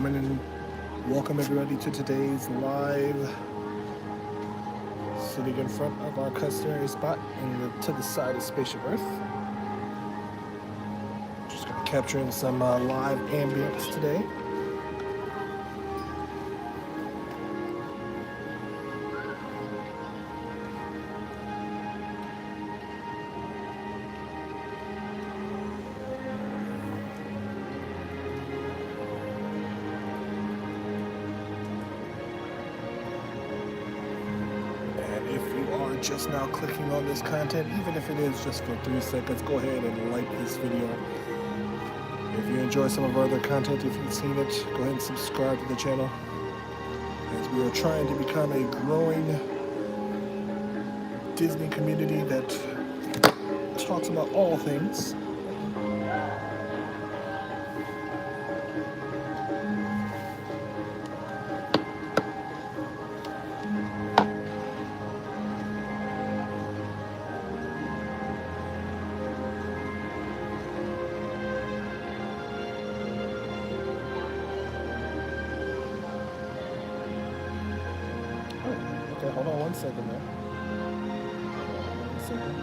moment, and welcome everybody to today's live. Sitting in front of our customary spot and to the side of Spaceship Earth. Just going to be capturing some live ambience today. Just now clicking on this content, even if it is just for 3 seconds, go ahead and like this video. If you enjoy some of our other content, if you've seen it, go ahead and subscribe to the channel, as we are trying to become a growing Disney community that talks about all things. Okay, hold on 1 second there. 1 second.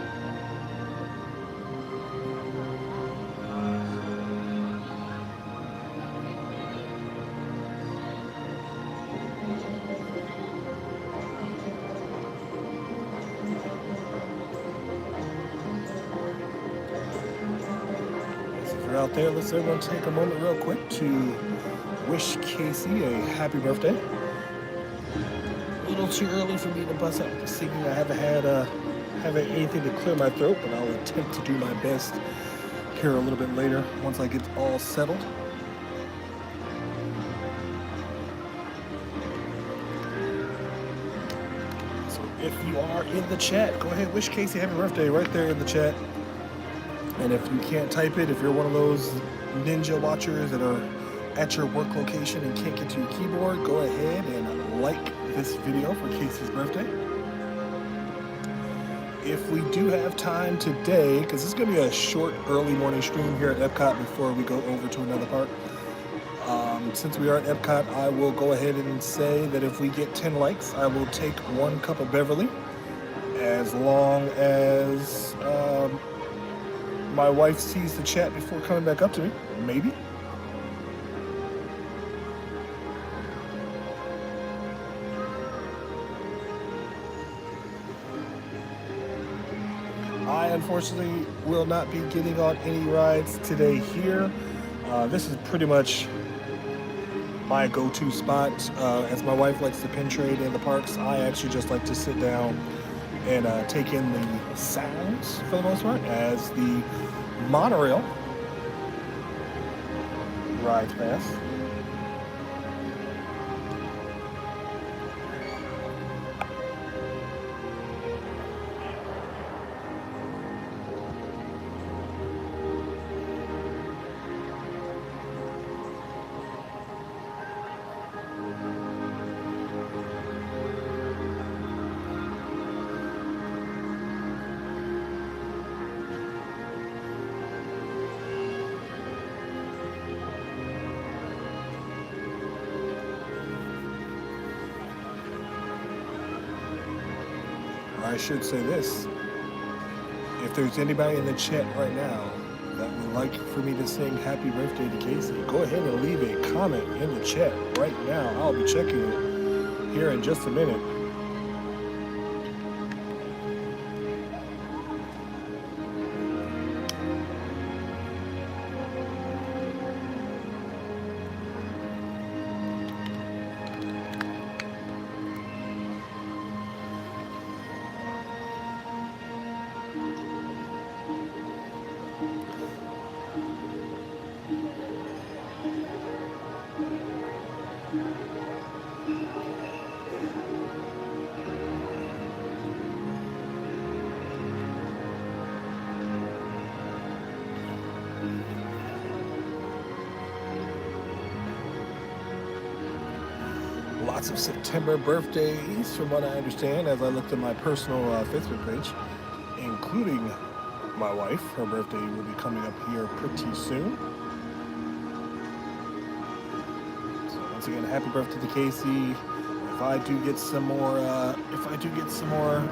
If you're out there, let's everyone take a moment real quick to wish Casey a happy birthday. A little too early for me to bust out the singing. I haven't had anything to clear my throat, but I'll attempt to do my best here a little bit later once I get all settled. So if you are in the chat, go ahead, wish Casey happy birthday right there in the chat. And if you can't type it, if you're one of those ninja watchers that are at your work location and can't get to your keyboard, go ahead and like this video for Casey's birthday. If we do have time today, because this is going to be a short early morning stream here at EPCOT before we go over to another park. Since we are at EPCOT, I will go ahead and say that if we get 10 likes, I will take 1 cup of Beverly, as long as my wife sees the chat before coming back up to me, maybe. I unfortunately will not be getting on any rides today here. This is pretty much my go-to spot. As my wife likes to pin trade in the parks, I actually just like to sit down and take in the sounds for the most part as the monorail rides past. I should say this: if there's anybody in the chat right now that would like for me to sing happy birthday to Casey, go ahead and leave a comment in the chat right now. I'll be checking it here in just a minute. Lots of September birthdays, from what I understand, as I looked at my personal Facebook page, including my wife. Her birthday will be coming up here pretty soon. once again, happy birthday to Casey. If I do get some more,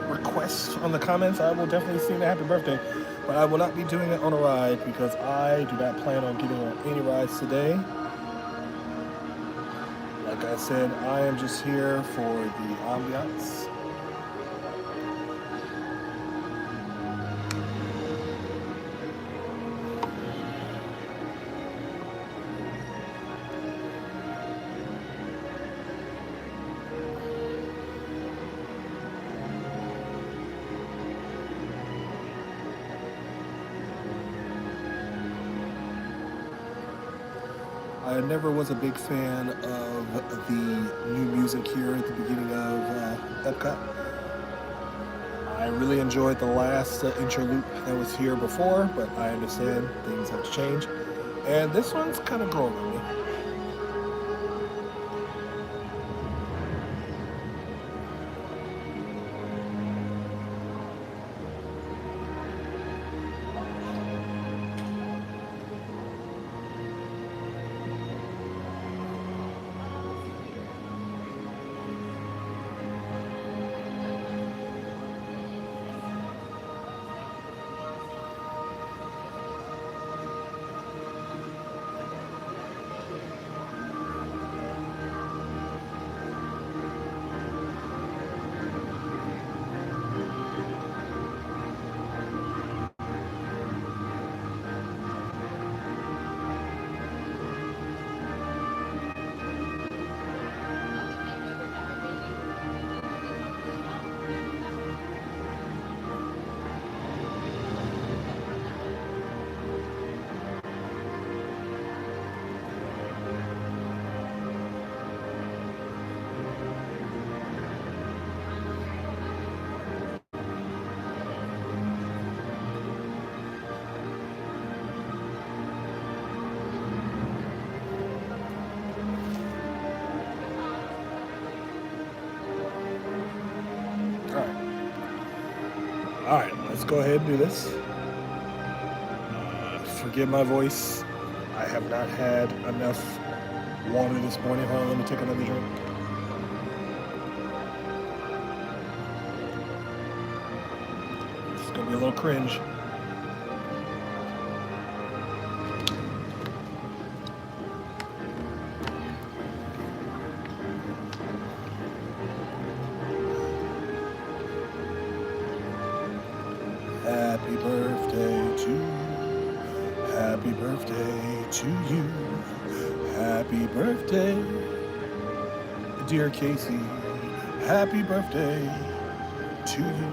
requests on the comments, I will definitely sing the happy birthday. But I will not be doing it on a ride because I do not plan on getting on any rides today. Like I said, I am just here for the ambiance. I never was a big fan of the new music here at the beginning of EPCOT. I really enjoyed the last interlude that was here before, but I understand things have to change. And this one's kind of growing on me. All right, let's go ahead and do this. Forgive my voice. I have not had enough water this morning. Hold on, let me take another drink. It's gonna be a little cringe. Happy birthday to you. Happy birthday to you. Happy birthday, dear Casey. Happy birthday to you.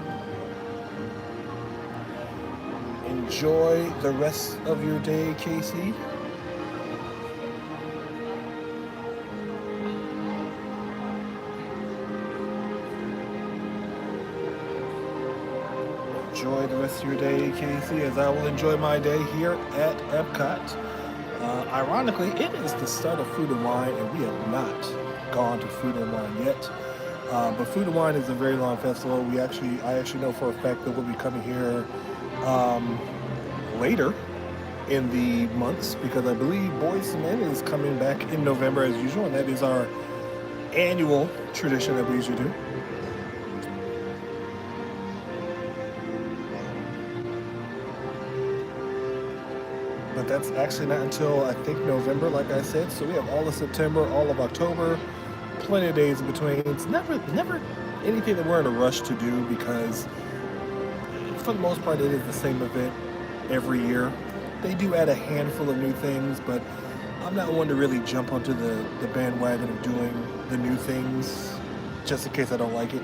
Enjoy the rest of your day, Casey. Enjoy the rest of your day, Casey, as I will enjoy my day here at EPCOT. Ironically, it is the start of Food and Wine, and we have not gone to Food and Wine yet. But Food and Wine is a very long festival. I actually know for a fact that we'll be coming here later in the months because I believe Boys and Men is coming back in November as usual, and that is our annual tradition that we usually do. But that's actually not until I think November, like I said. So we have all of September, all of October, plenty of days in between. It's never anything that we're in a rush to do because for the most part it is the same event every year. They do add a handful of new things, but I'm not one to really jump onto the bandwagon of doing the new things just in case I don't like it.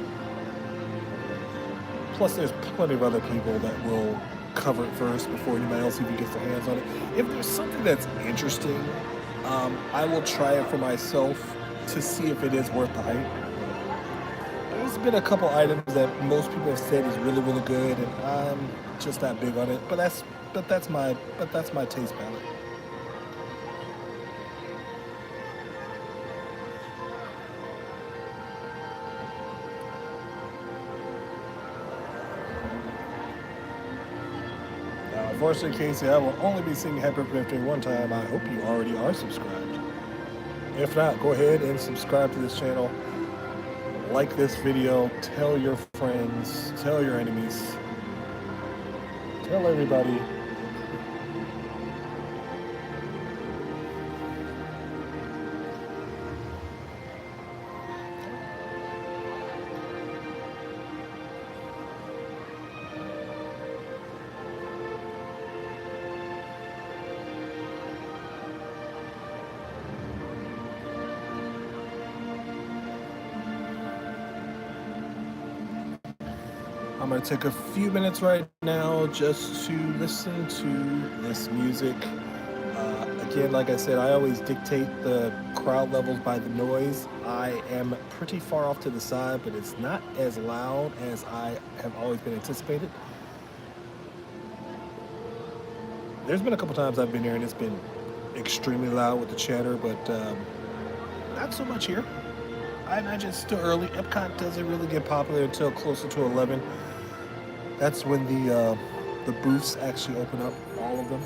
Plus there's plenty of other people that will cover it first before anybody else even gets their hands on it. If there's something that's interesting, I will try it for myself to see if it is worth the hype. There's been a couple items that most people have said is really, really good, and I'm just not big on it. But that's my taste palette. Unfortunately, Casey, I will only be singing Happy Birthday one time. I hope you already are subscribed. If not, go ahead and subscribe to this channel. Like this video. Tell your friends. Tell your enemies. Tell everybody. I'm going to take a few minutes right now just to listen to this music. Again, like I said, I always dictate the crowd levels by the noise. I am pretty far off to the side, but it's not as loud as I have always been anticipated. There's been a couple times I've been here and it's been extremely loud with the chatter, but not so much here. I imagine it's still early. EPCOT doesn't really get popular until closer to 11. That's when the booths actually open up, all of them.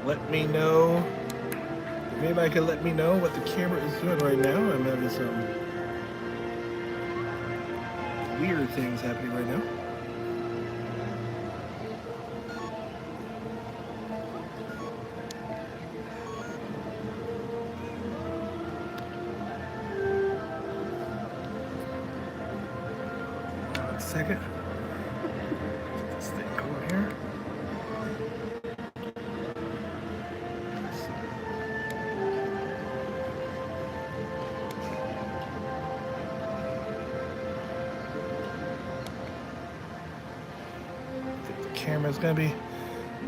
Let me know, if anybody can let me know what the camera is doing right now. I'm having some weird things happening right now. One second. Get this thing going here. Camera's gonna be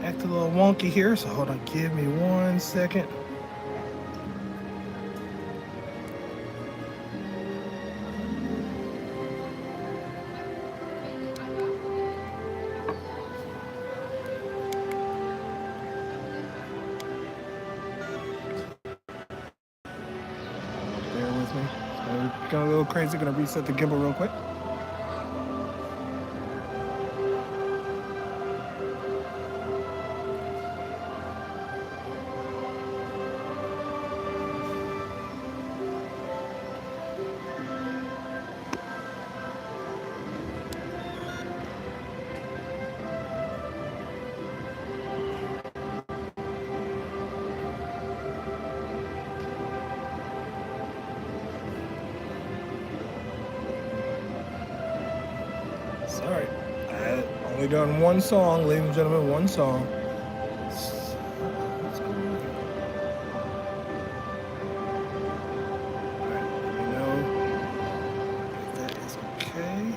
acting a little wonky here, so hold on, give me 1 second. Bear with me. It's going a little crazy. Gonna reset the gimbal real quick. Sorry, I had only done one song, ladies and gentlemen, one song. What's going on here? Alright, let me know if that is okay.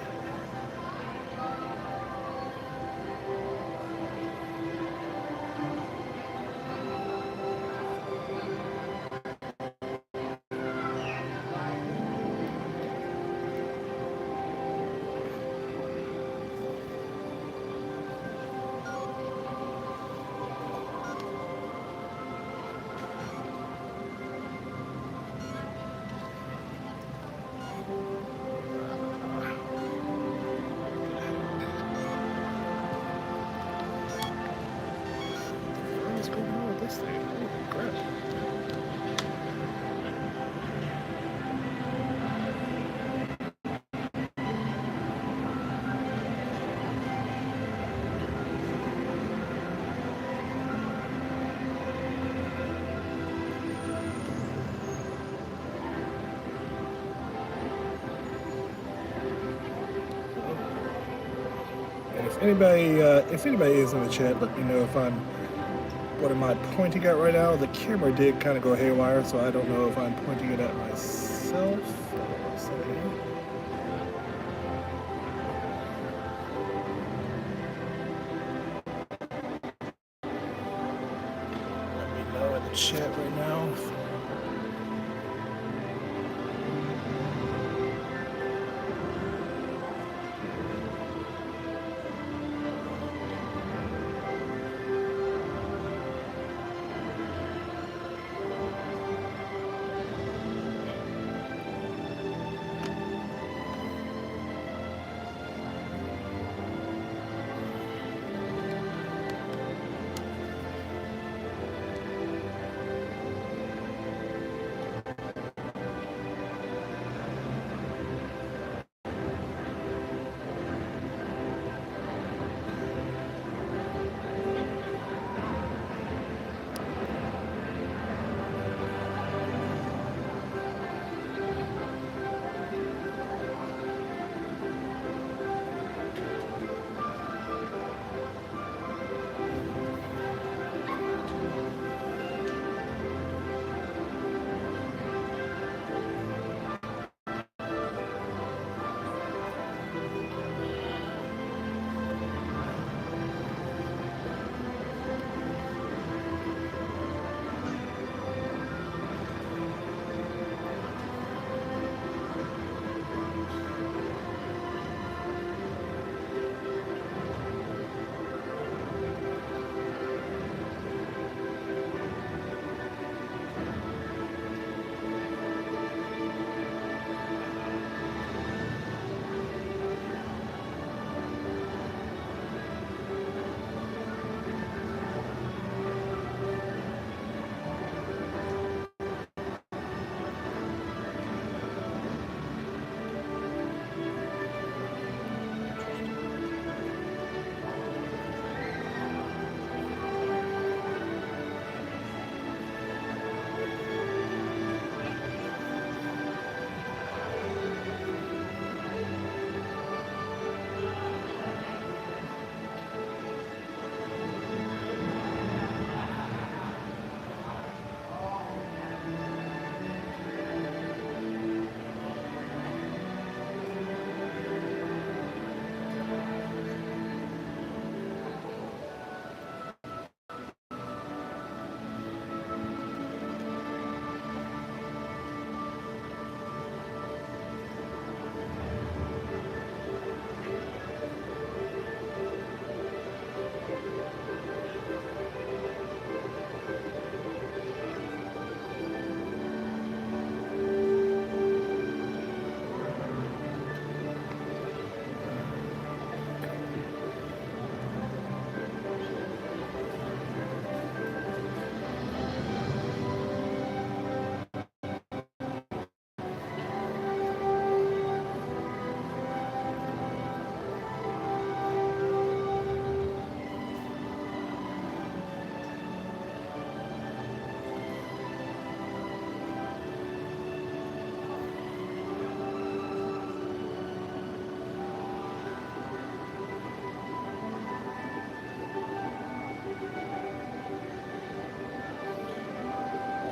What's going on with this thing? Holy crap. And if anybody is in the chat, let me know if what am I pointing at right now? The camera did kind of go haywire, so I don't know if I'm pointing it at myself. Let me know in the chat right now.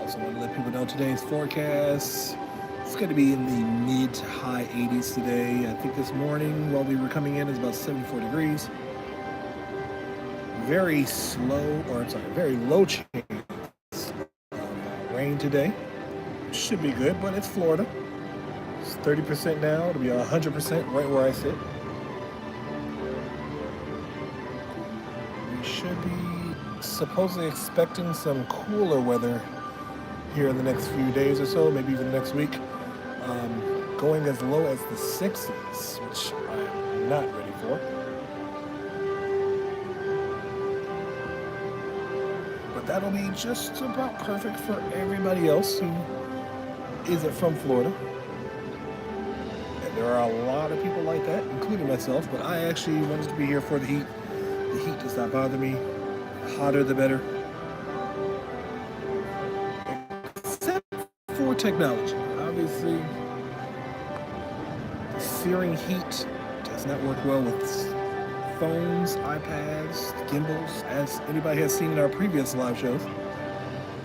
Also want to let people know today's forecast. It's going to be in the mid to high 80s today. I think this morning while we were coming in is about 74 degrees. Very very low chance of rain today. Should be good, but it's Florida. It's 30% now. It'll be 100% right where I sit. We should be supposedly expecting some cooler weather here in the next few days or so, maybe even next week, going as low as the 60s, which I am not ready for. But that'll be just about perfect for everybody else who isn't from Florida. And there are a lot of people like that, including myself, but I actually wanted to be here for the heat. The heat does not bother me. The hotter the better. For technology. Obviously, the searing heat does not work well with phones, iPads, gimbals, as anybody has seen in our previous live shows.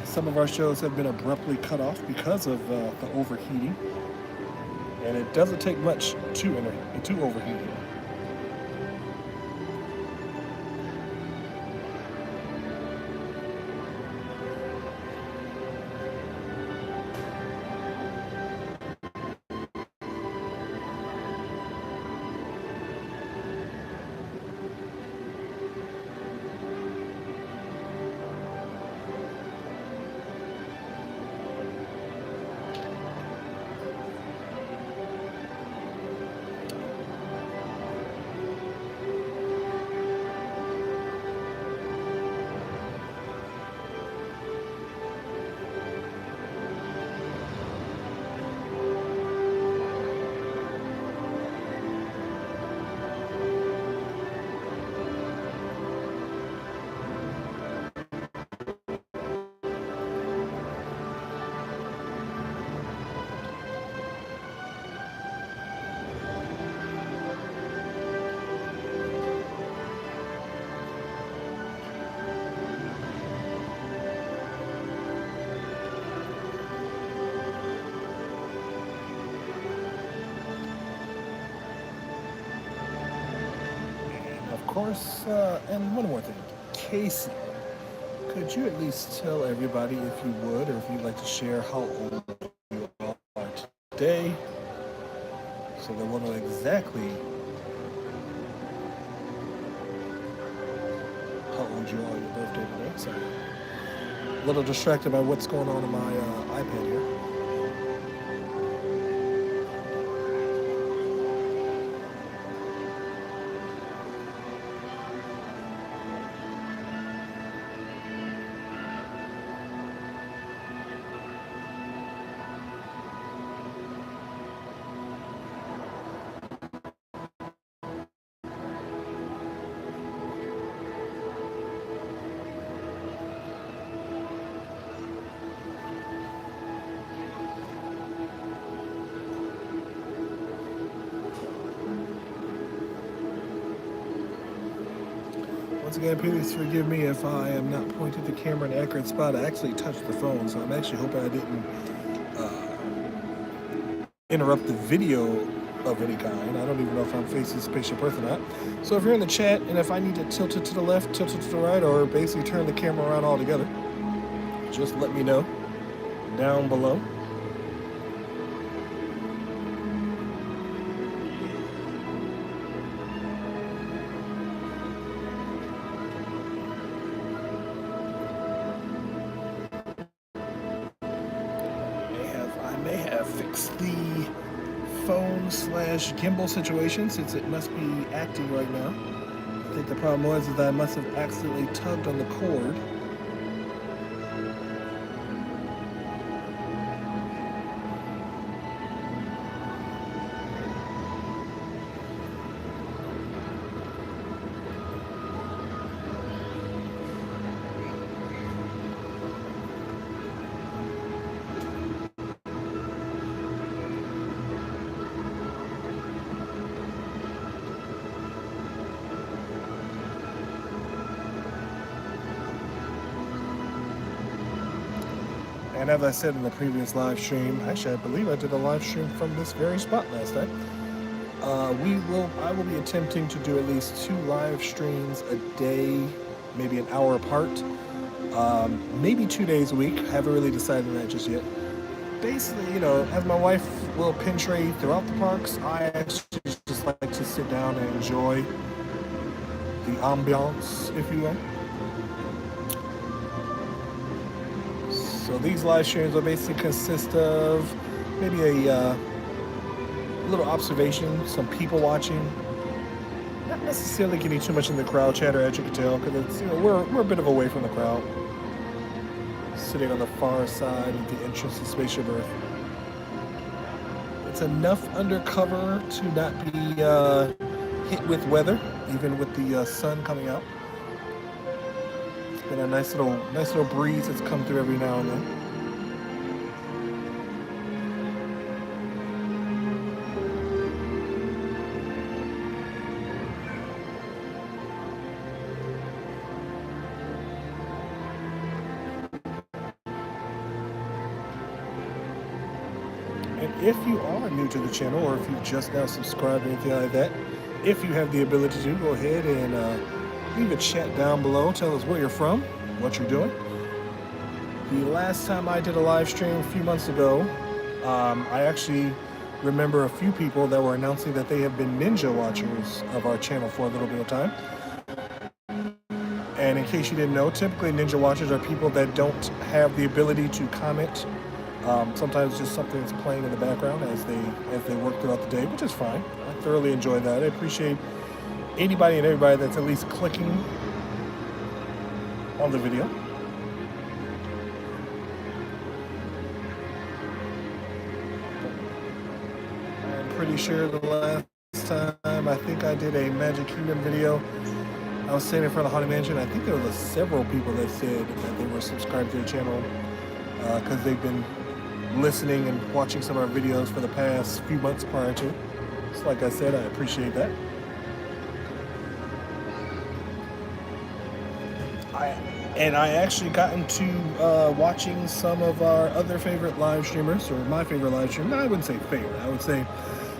Some of our shows have been abruptly cut off because of the overheating, and it doesn't take much to overheat it. course, and one more thing. Casey, could you at least tell everybody, if you would, or if you'd like to share how old you are today, so they will know exactly how old you are on your birthday today. Sorry. A little distracted by what's going on my iPad here. Once again, please forgive me if I am not pointing the camera in an accurate spot. I actually touched the phone, so I'm actually hoping I didn't interrupt the video of any kind. I don't even know if I'm facing Spaceship Earth or not. So if you're in the chat, and if I need to tilt it to the left, tilt it to the right, or basically turn the camera around altogether, just let me know down below. I may have fixed the phone/gimbal situation, since it must be acting right now. I think the problem was that I must have accidentally tugged on the cord. And as I said in the previous live stream, actually I believe I did a live stream from this very spot last time. I will be attempting to do at least 2 live streams a day, maybe an hour apart, maybe 2 days a week. Haven't really decided on that just yet. Basically, you know, as my wife will pin trade throughout the parks, I actually just like to sit down and enjoy the ambiance, if you will. So these live streams will basically consist of maybe a little observation, some people watching, not necessarily getting too much in the crowd chatter, as you can tell, because it's, you know, we're a bit of away from the crowd, sitting on the far side of the entrance to Spaceship Earth. It's enough undercover to not be hit with weather, even with the sun coming out. Been a nice little breeze that's come through every now and then. And if you are new to the channel, or if you've just now subscribed or anything like that, if you have the ability to, go ahead and leave a chat down below. Tell us where you're from, what you're doing. The last time I did a live stream a few months ago, I actually remember a few people that were announcing that they have been ninja watchers of our channel for a little bit of time. And in case you didn't know, typically ninja watchers are people that don't have the ability to comment. Sometimes just something that's playing in the background as they work throughout the day, which is fine. I thoroughly enjoy that. I appreciate anybody and everybody that's at least clicking on the video. I'm pretty sure the last time I think I did a Magic Kingdom video, I was sitting in front of Haunted Mansion. I think there was several people that said that they were subscribed to the channel because they've been listening and watching some of our videos for the past few months prior to. So like I said, I appreciate that. I actually got into watching some of our other favorite live streamers, or my favorite live streamer. I wouldn't say favorite. I would say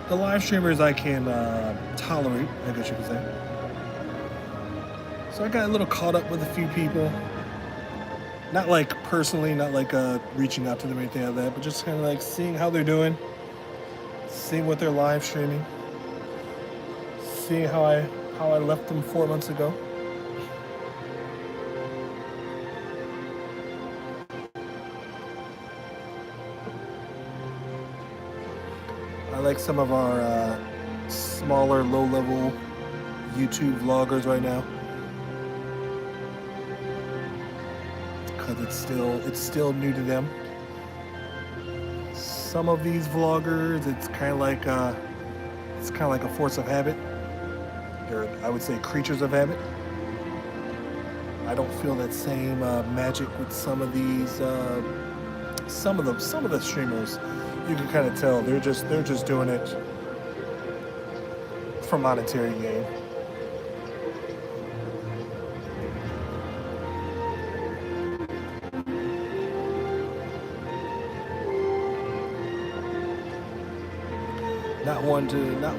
the live streamers I can tolerate, I guess you could say. So I got a little caught up with a few people. Not like personally, not like reaching out to them or anything like that, but just kind of like seeing how they're doing, seeing what they're live streaming, seeing how I left them 4 months ago. I like some of our smaller, low-level YouTube vloggers right now, because it's still new to them. Some of these vloggers, it's kind of like a force of habit, or I would say creatures of habit. I don't feel that same magic with some of these. Some of the streamers, you can kind of tell they're just doing it for monetary gain. Not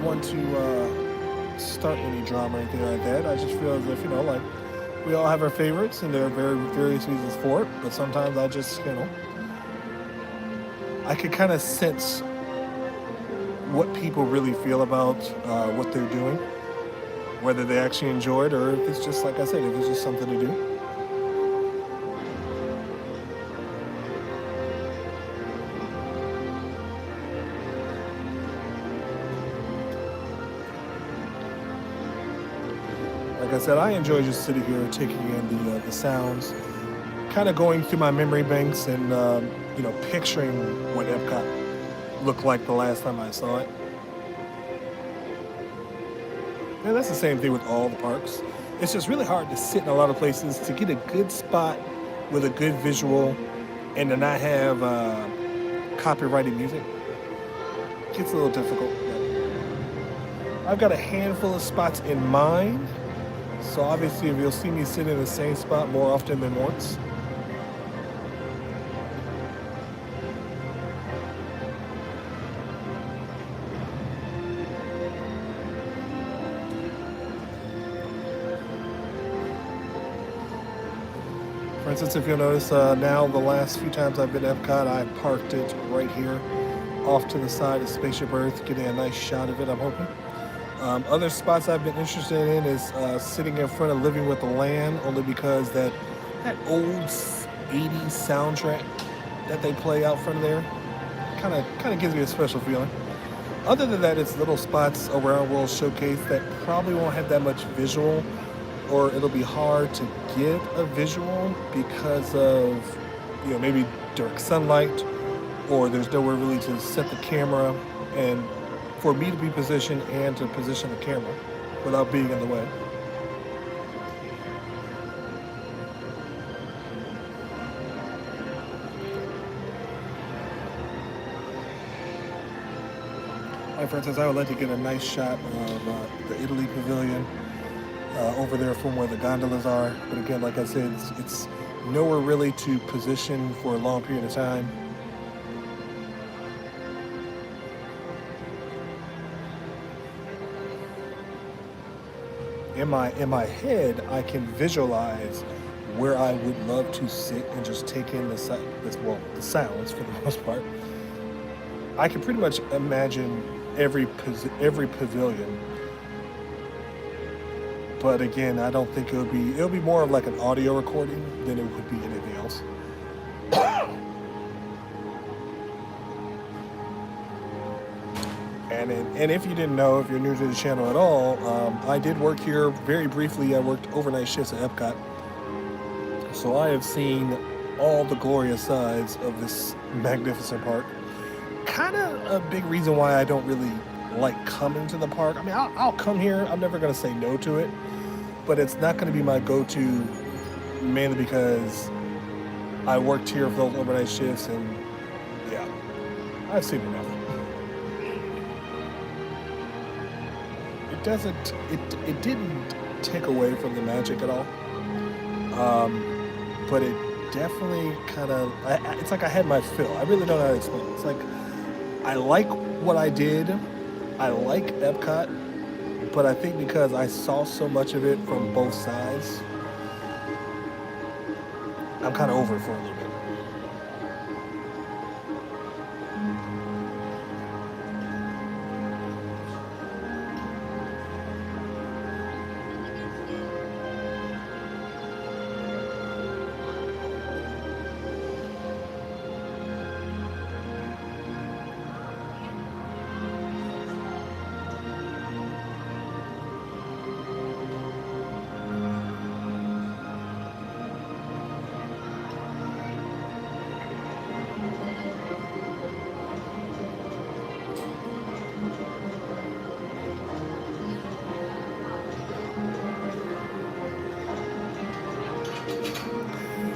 one to start any drama or anything like that. I just feel as if, like, we all have our favorites and there are various reasons for it, but sometimes I just, I can kind of sense what people really feel about what they're doing, whether they actually enjoy it or if it's just, like I said, if it's just something to do. Like I said, I enjoy just sitting here taking in the sounds, kind of going through my memory banks and picturing what EPCOT looked like the last time I saw it. And that's the same thing with all the parks. It's just really hard to sit in a lot of places to get a good spot with a good visual and to not have copyrighted music. It gets a little difficult. I've got a handful of spots in mind. So obviously, if you'll see me sit in the same spot more often than once. For instance, if you'll notice, now the last few times I've been at EPCOT, I parked it right here, off to the side of Spaceship Earth, getting a nice shot of it, I'm hoping. Other spots I've been interested in is sitting in front of Living with the Land, only because that old 80s soundtrack that they play out front of there kind of gives me a special feeling. Other than that, it's little spots around World Showcase that probably won't have that much visual, or it'll be hard to get a visual because of maybe dark sunlight, or there's nowhere really to set the camera and for me to be positioned and to position the camera without being in the way. Like, for instance, I would like to get a nice shot of the Italy Pavilion over there from where the gondolas are. But again, like I said, it's nowhere really to position for a long period of time. In my head, I can visualize where I would love to sit and just take in the sounds for the most part. I can pretty much imagine every pavilion, but again, I don't think it'll be more of like an audio recording than it would be anything else. And if you didn't know, if you're new to the channel at all, I did work here very briefly. I worked overnight shifts at EPCOT. So I have seen all the glorious sides of this magnificent park. Kind of a big reason why I don't really like coming to the park. I mean, I'll come here. I'm never going to say no to it. But it's not going to be my go-to, mainly because I worked here for those overnight shifts, and yeah, I've seen enough. It didn't take away from the magic at all, but it definitely kind of, it's like I had my fill. I really don't know how to explain it. It's like I like what I did, I like EPCOT, but I think because I saw so much of it from both sides, I'm kind of over it for a little bit.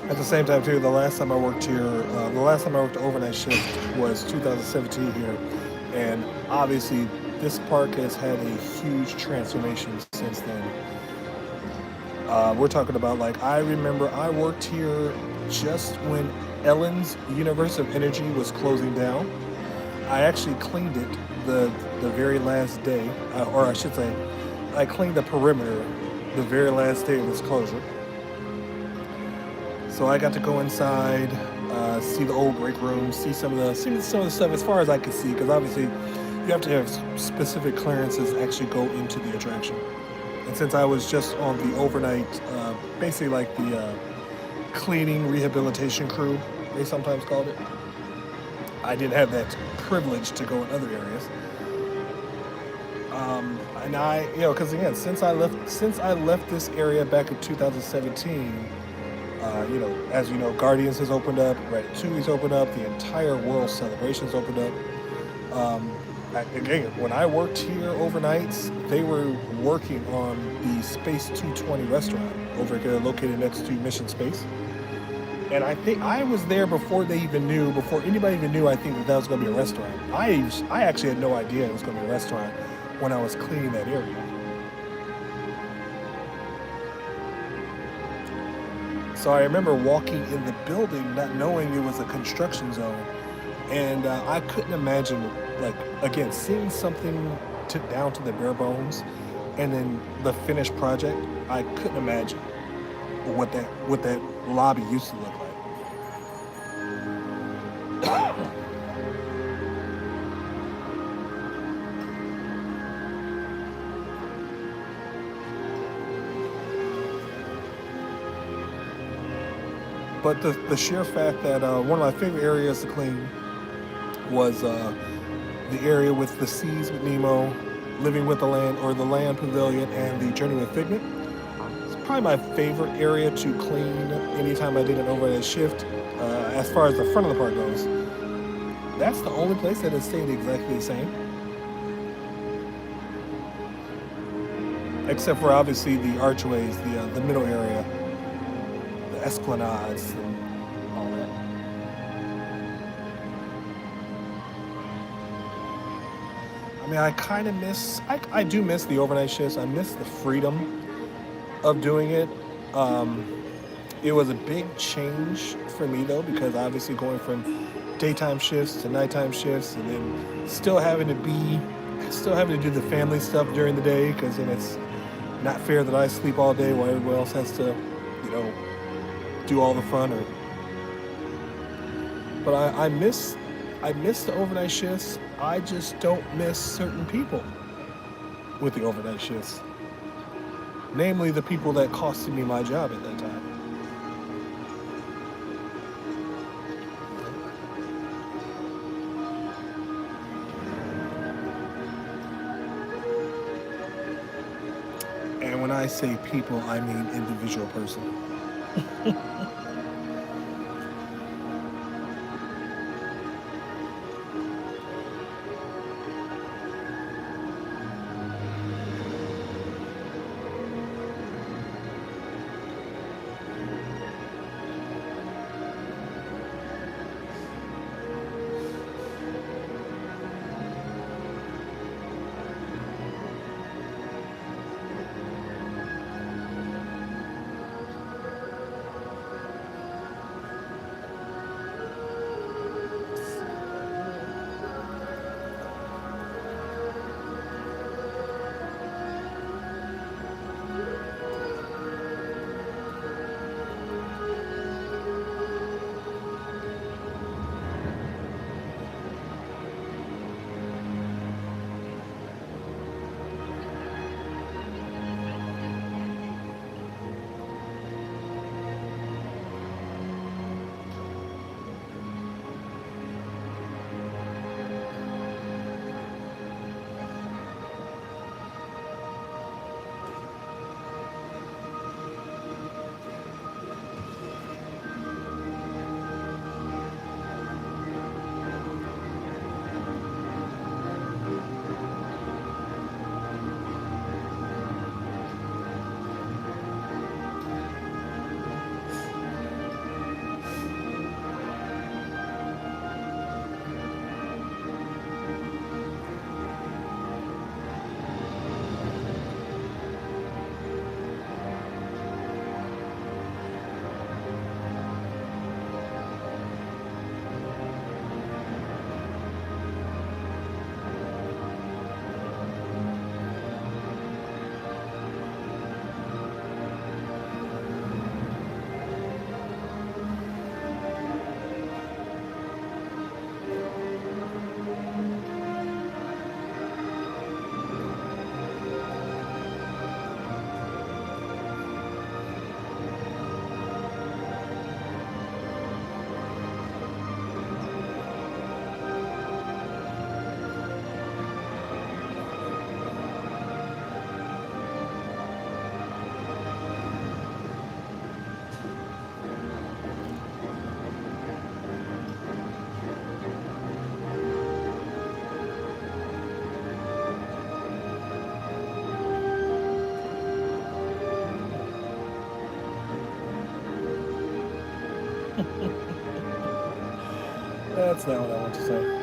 At the same time, too, the last time I worked here, the last time I worked overnight shift was 2017 here, and obviously this park has had a huge transformation since then. We're talking about, like, I remember I worked here just when Ellen's Universe of Energy was closing down. I actually cleaned it the very last day, or I should say, I cleaned the perimeter the very last day of this closure. So I got to go inside, see the old break room, see some of the stuff as far as I could see, because obviously you have to have specific clearances to actually go into the attraction. And since I was just on the overnight, basically like the cleaning rehabilitation crew, they sometimes called it, I didn't have that privilege to go in other areas. And because again, since I left this area back in 2017. As you know, Guardians has opened up, Ratatouille's opened up, the entire World Celebration's opened up. Again, when I worked here overnights, they were working on the Space 220 restaurant over here, located next to Mission Space. And I think I was there before anybody even knew, I think that was going to be a restaurant. I actually had no idea it was going to be a restaurant when I was cleaning that area. So I remember walking in the building not knowing it was a construction zone. And I couldn't imagine, like, again, seeing something down to the bare bones and then the finished project. I couldn't imagine what that lobby used to look like. But the sheer fact that one of my favorite areas to clean was the area with the Seas with Nemo, Living with the Land, or the Land Pavilion, and the Journey with Figment. It's probably my favorite area to clean anytime I did an overnight shift. As far as the front of the park goes, that's the only place that has stayed exactly the same. Except for obviously the archways, the middle area, the esplanades, and all that. I mean, I do miss the overnight shifts. I miss the freedom of doing it. It was a big change for me though, because obviously going from daytime shifts to nighttime shifts, and then still having to do the family stuff during the day, because then it's not fair that I sleep all day while everyone else has to, do all the fun. But I miss the overnight shifts. I just don't miss certain people with the overnight shifts. Namely, the people that costed me my job at that time. And when I say people, I mean individual person. That's not what I want to say.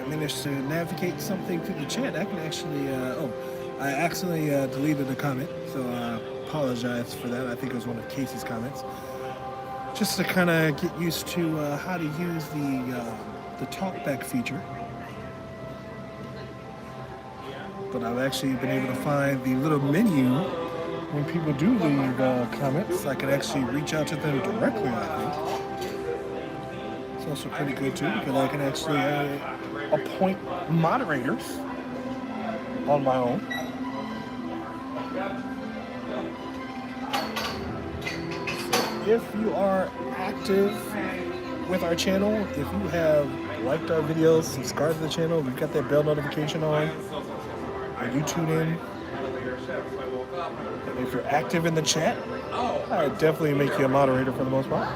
manage to navigate something through the chat, I can actually. I accidentally deleted a comment, so I apologize for that. I think it was one of Casey's comments. Just to kind of get used to how to use the talkback feature. But I've actually been able to find the little menu when people do leave comments. I can actually reach out to them directly, I think. It's also pretty good too, because I can actually appoint moderators on my own. So if you are active with our channel, if you have liked our videos, subscribed to the channel, we've got that bell notification on, and you tune in, and if you're active in the chat, I definitely make you a moderator for the most part.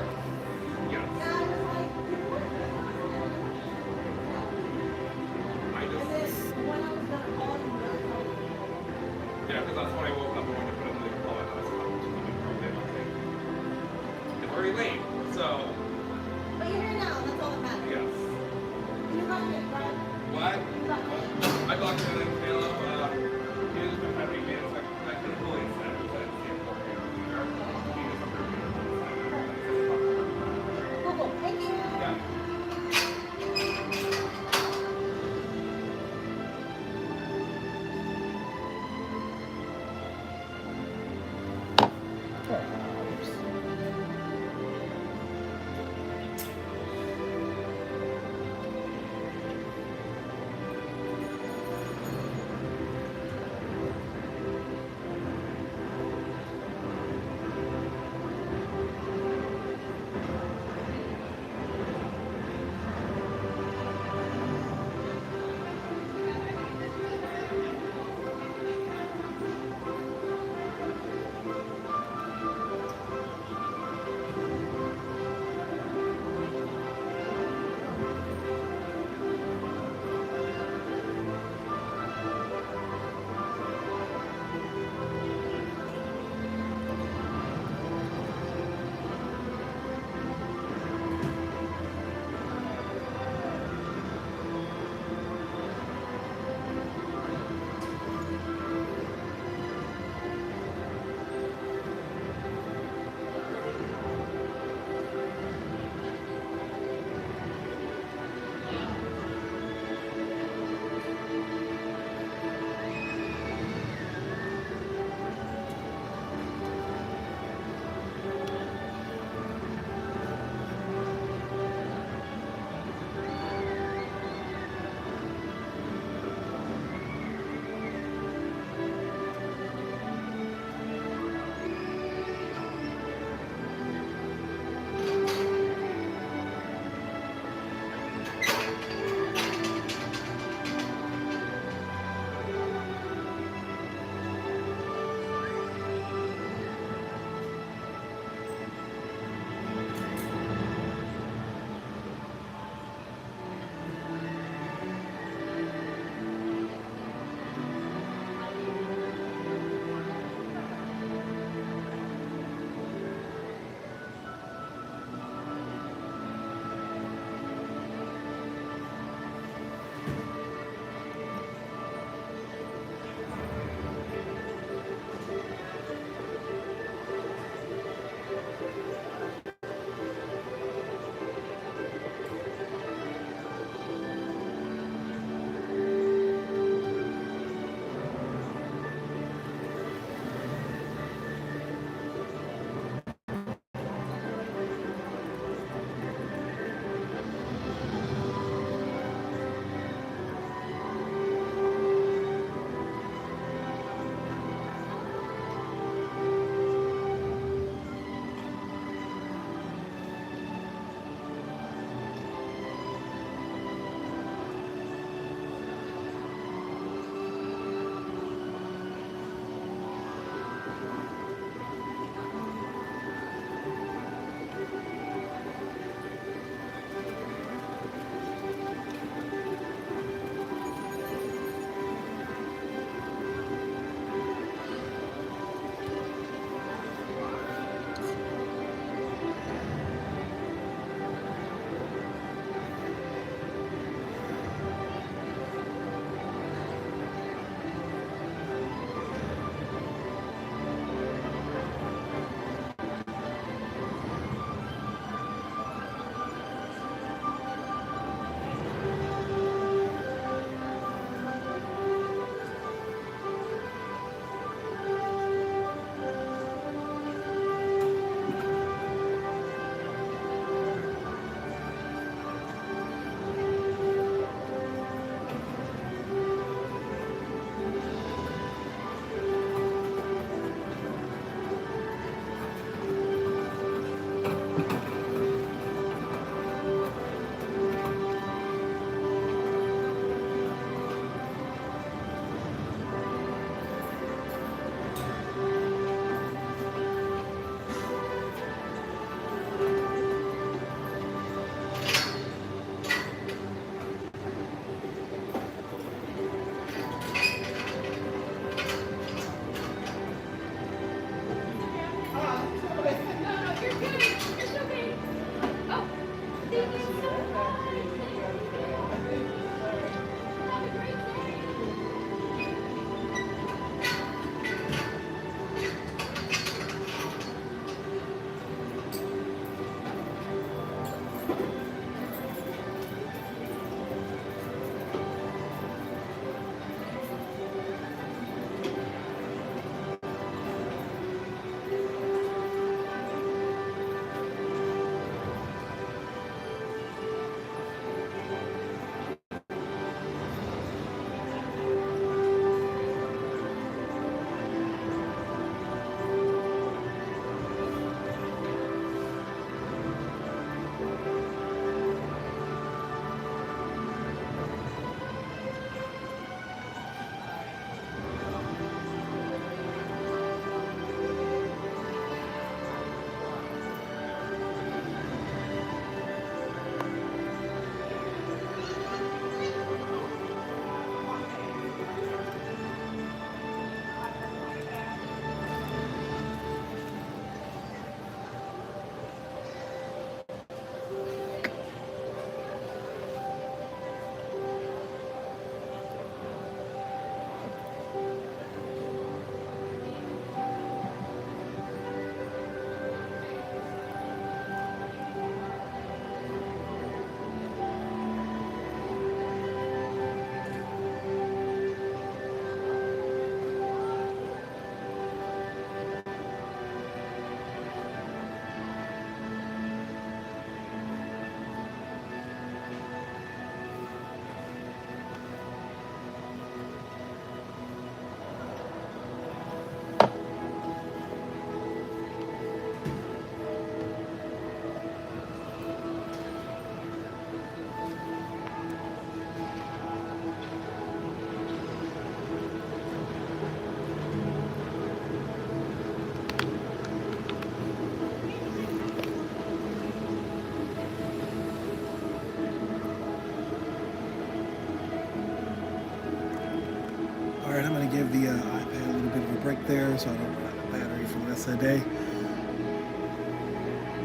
All right, I'm going to give the iPad a little bit of a break there so I don't run out of battery for the rest of the day.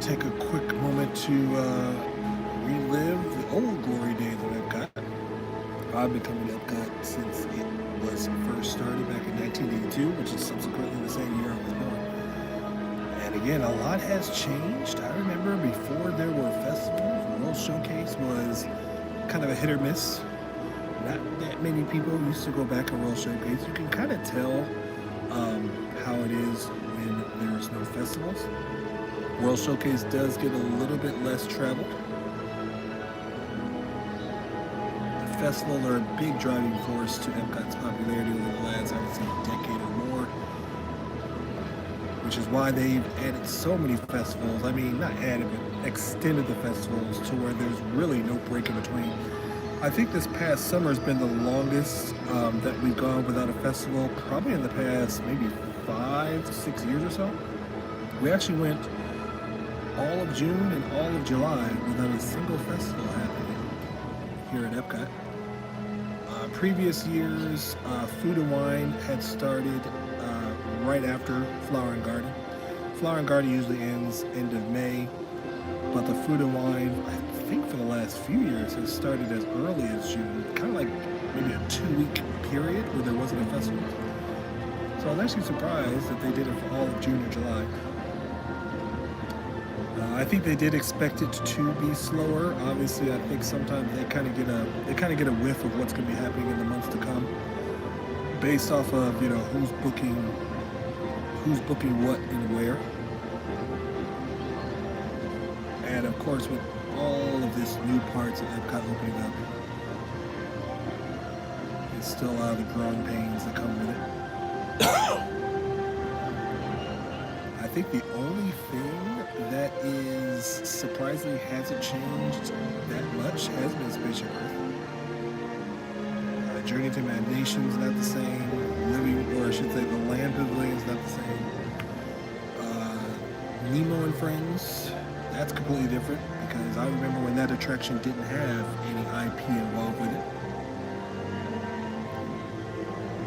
Take a quick moment to relive the old glory days of EPCOT. I've been coming to EPCOT since it was first started back in 1982, which is subsequently the same year I was born. And again, a lot has changed. I remember before there were festivals, World Showcase was kind of a hit or miss. Not that many people used to go back to World Showcase. You can kind of tell how it is when there's no festivals. World Showcase does get a little bit less traveled. The festivals are a big driving force to EPCOT's popularity over the last, I would say, decade or more, which is why they've added so many festivals. I mean, not added, but extended the festivals to where there's really no break in between. I think this past summer has been the longest that we've gone without a festival, probably in the past maybe 5 to 6 years or so. We actually went all of June and all of July without a single festival happening here at EPCOT. Previous years, Food and Wine had started right after Flower and Garden. Flower and Garden usually ends end of May, but the Food and Wine, I think for the last few years, has started as early as June, kind of like maybe a 2-week period where there wasn't a festival. So I was actually surprised that they did it for all of June or July. I think they did expect it to be slower. Obviously, I think sometimes they kind of get a whiff of what's going to be happening in the months to come, based off of who's booking what and where. And of course, with all of this new parts of EPCOT opening up, it's still a lot of the growing pains that come with it. I think the only thing that is surprisingly hasn't changed that much has been Spaceship Earth. Journey to Imagination is not the same. Or I should say, the Land Pavilion is not the same. Nemo and Friends, that's completely different because I remember when that attraction didn't have any IP involved with it.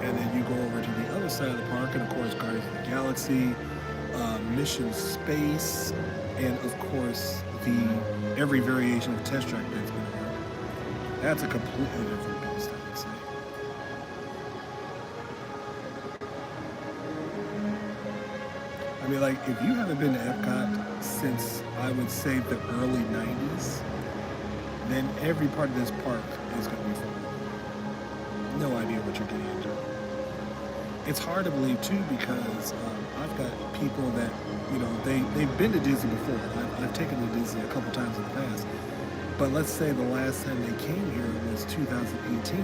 And then you go over to the other side of the park, and of course, Guardians of the Galaxy, Mission Space, and of course every variation of Test Track that's been around. That's a completely different beast, I would say. I mean, like, if you haven't been to EPCOT since I would say the early 90s, then every part of this park is going to be fun. No idea what you're getting into. It's hard to believe too because I've got people that, they've been to Disney before. I've taken them to Disney a couple times in the past. But let's say the last time they came here was 2018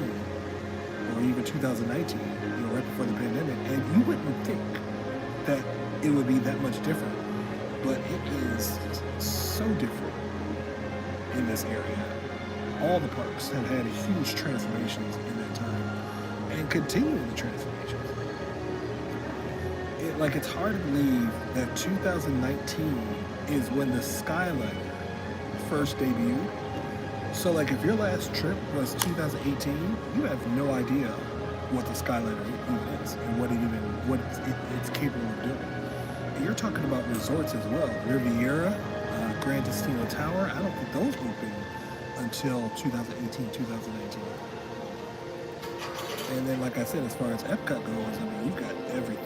or even 2019, right before the pandemic, and you wouldn't think that it would be that much different, but it is so different in this area. All the parks have had huge transformations in that time and continuing the transformations. It's hard to believe that 2019 is when the Skyliner first debuted. So if your last trip was 2018, you have no idea what the Skyliner even is and what it's capable of doing. And you're talking about resorts as well. Riviera, Grand Destino Tower, I don't think those opened until 2018, 2019. And then, like I said, as far as EPCOT goes, you've got everything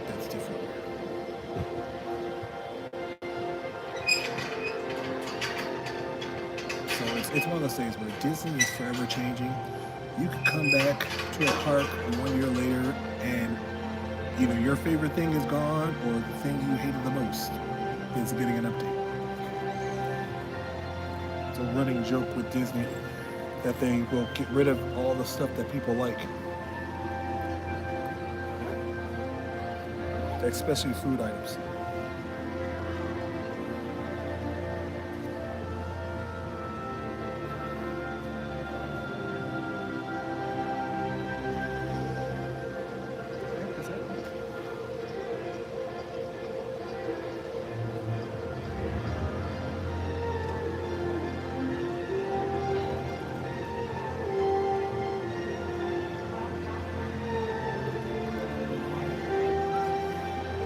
that's different. So it's one of those things where Disney is forever changing. You can come back to a park 1 year later and either your favorite thing is gone or the thing you hated the most is getting an update. It's a running joke with Disney that they will get rid of all the stuff that people like, especially food items.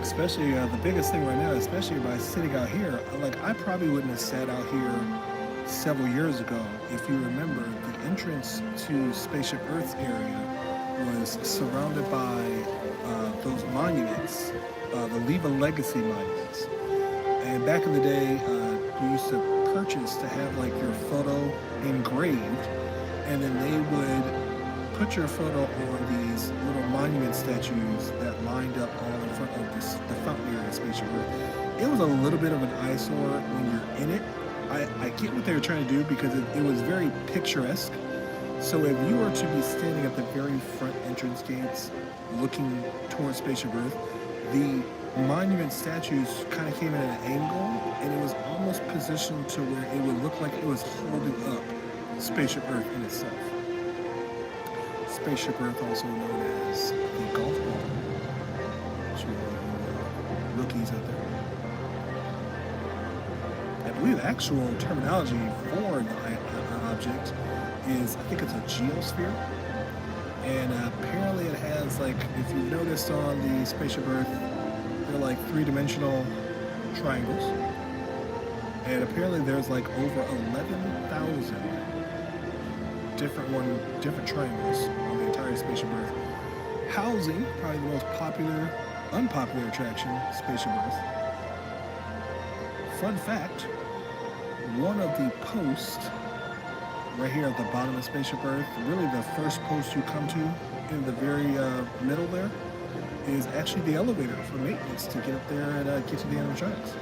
Especially the biggest thing right now, especially by sitting out here, I probably wouldn't have sat out here several years ago. If you remember, the entrance to Spaceship Earth's area was surrounded by those monuments, the Leave a Legacy monuments. And back in the day, you used to purchase to have your photo engraved, and then they would put your photo on these little monument statues that lined up all in front of the fountain area of Spaceship Earth. It was a little bit of an eyesore when you're in it. I get what they were trying to do because it was very picturesque. So if you were to be standing at the very front entrance gates looking towards Spaceship Earth, the monument statues kind of came at an angle and it was almost positioned to where it would look like it was holding up Spaceship Earth in itself. Spaceship Earth, also known as the golf ball, to rookies out there. I believe the actual terminology for the object is, I think it's a geosphere. And apparently it has, if you've noticed on the Spaceship Earth, they're three-dimensional triangles. And apparently there's over 11,000 different triangles on the entire Spaceship Earth, housing probably the most unpopular attraction, Spaceship Earth. Fun fact, one of the posts right here at the bottom of Spaceship Earth, really the first post you come to in the very middle there, is actually the elevator for maintenance to get up there and get to the animatronics.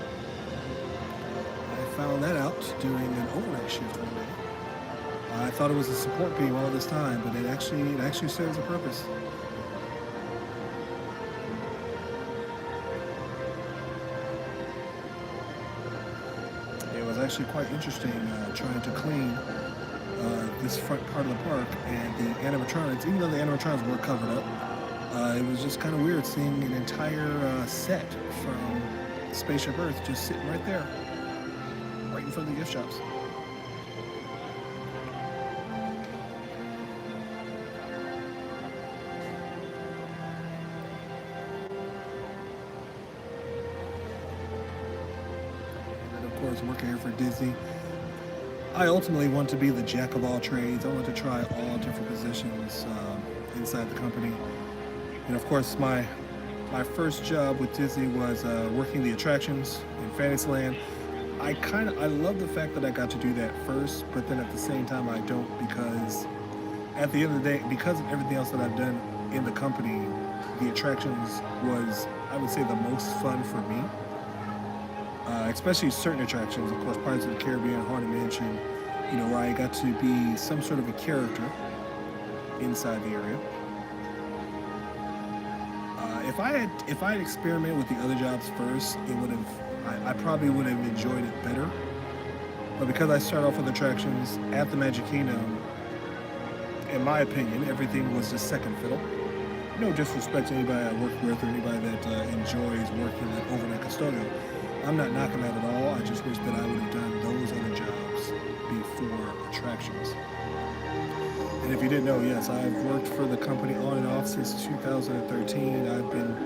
I found that out during an overnight shift one day. I thought it was a support beam all this time, but it actually serves a purpose. It was actually quite interesting trying to clean this front part of the park, and the animatronics, even though the animatronics were covered up, it was just kind of weird seeing an entire set from Spaceship Earth just sitting right there, right in front of the gift shops. Working here for Disney, I ultimately want to be the jack of all trades. I want to try all different positions inside the company. And of course, my first job with Disney was working the attractions in Fantasyland. I love the fact that I got to do that first, but then at the same time I don't, because at the end of the day, because of everything else that I've done in the company, the attractions was, I would say, the most fun for me. Especially certain attractions, of course, Pirates of the Caribbean, Haunted Mansion, where I got to be some sort of a character inside the area. If I had experimented with the other jobs first, it would have I probably would have enjoyed it better. But because I started off with attractions at the Magic Kingdom, in my opinion, everything was just second fiddle. No disrespect to anybody I work with or anybody that enjoys working like overnight custodial. I'm not knocking that at all. I just wish that I would have done those other jobs before attractions. And if you didn't know, yes, I've worked for the company on and off since 2013. I've been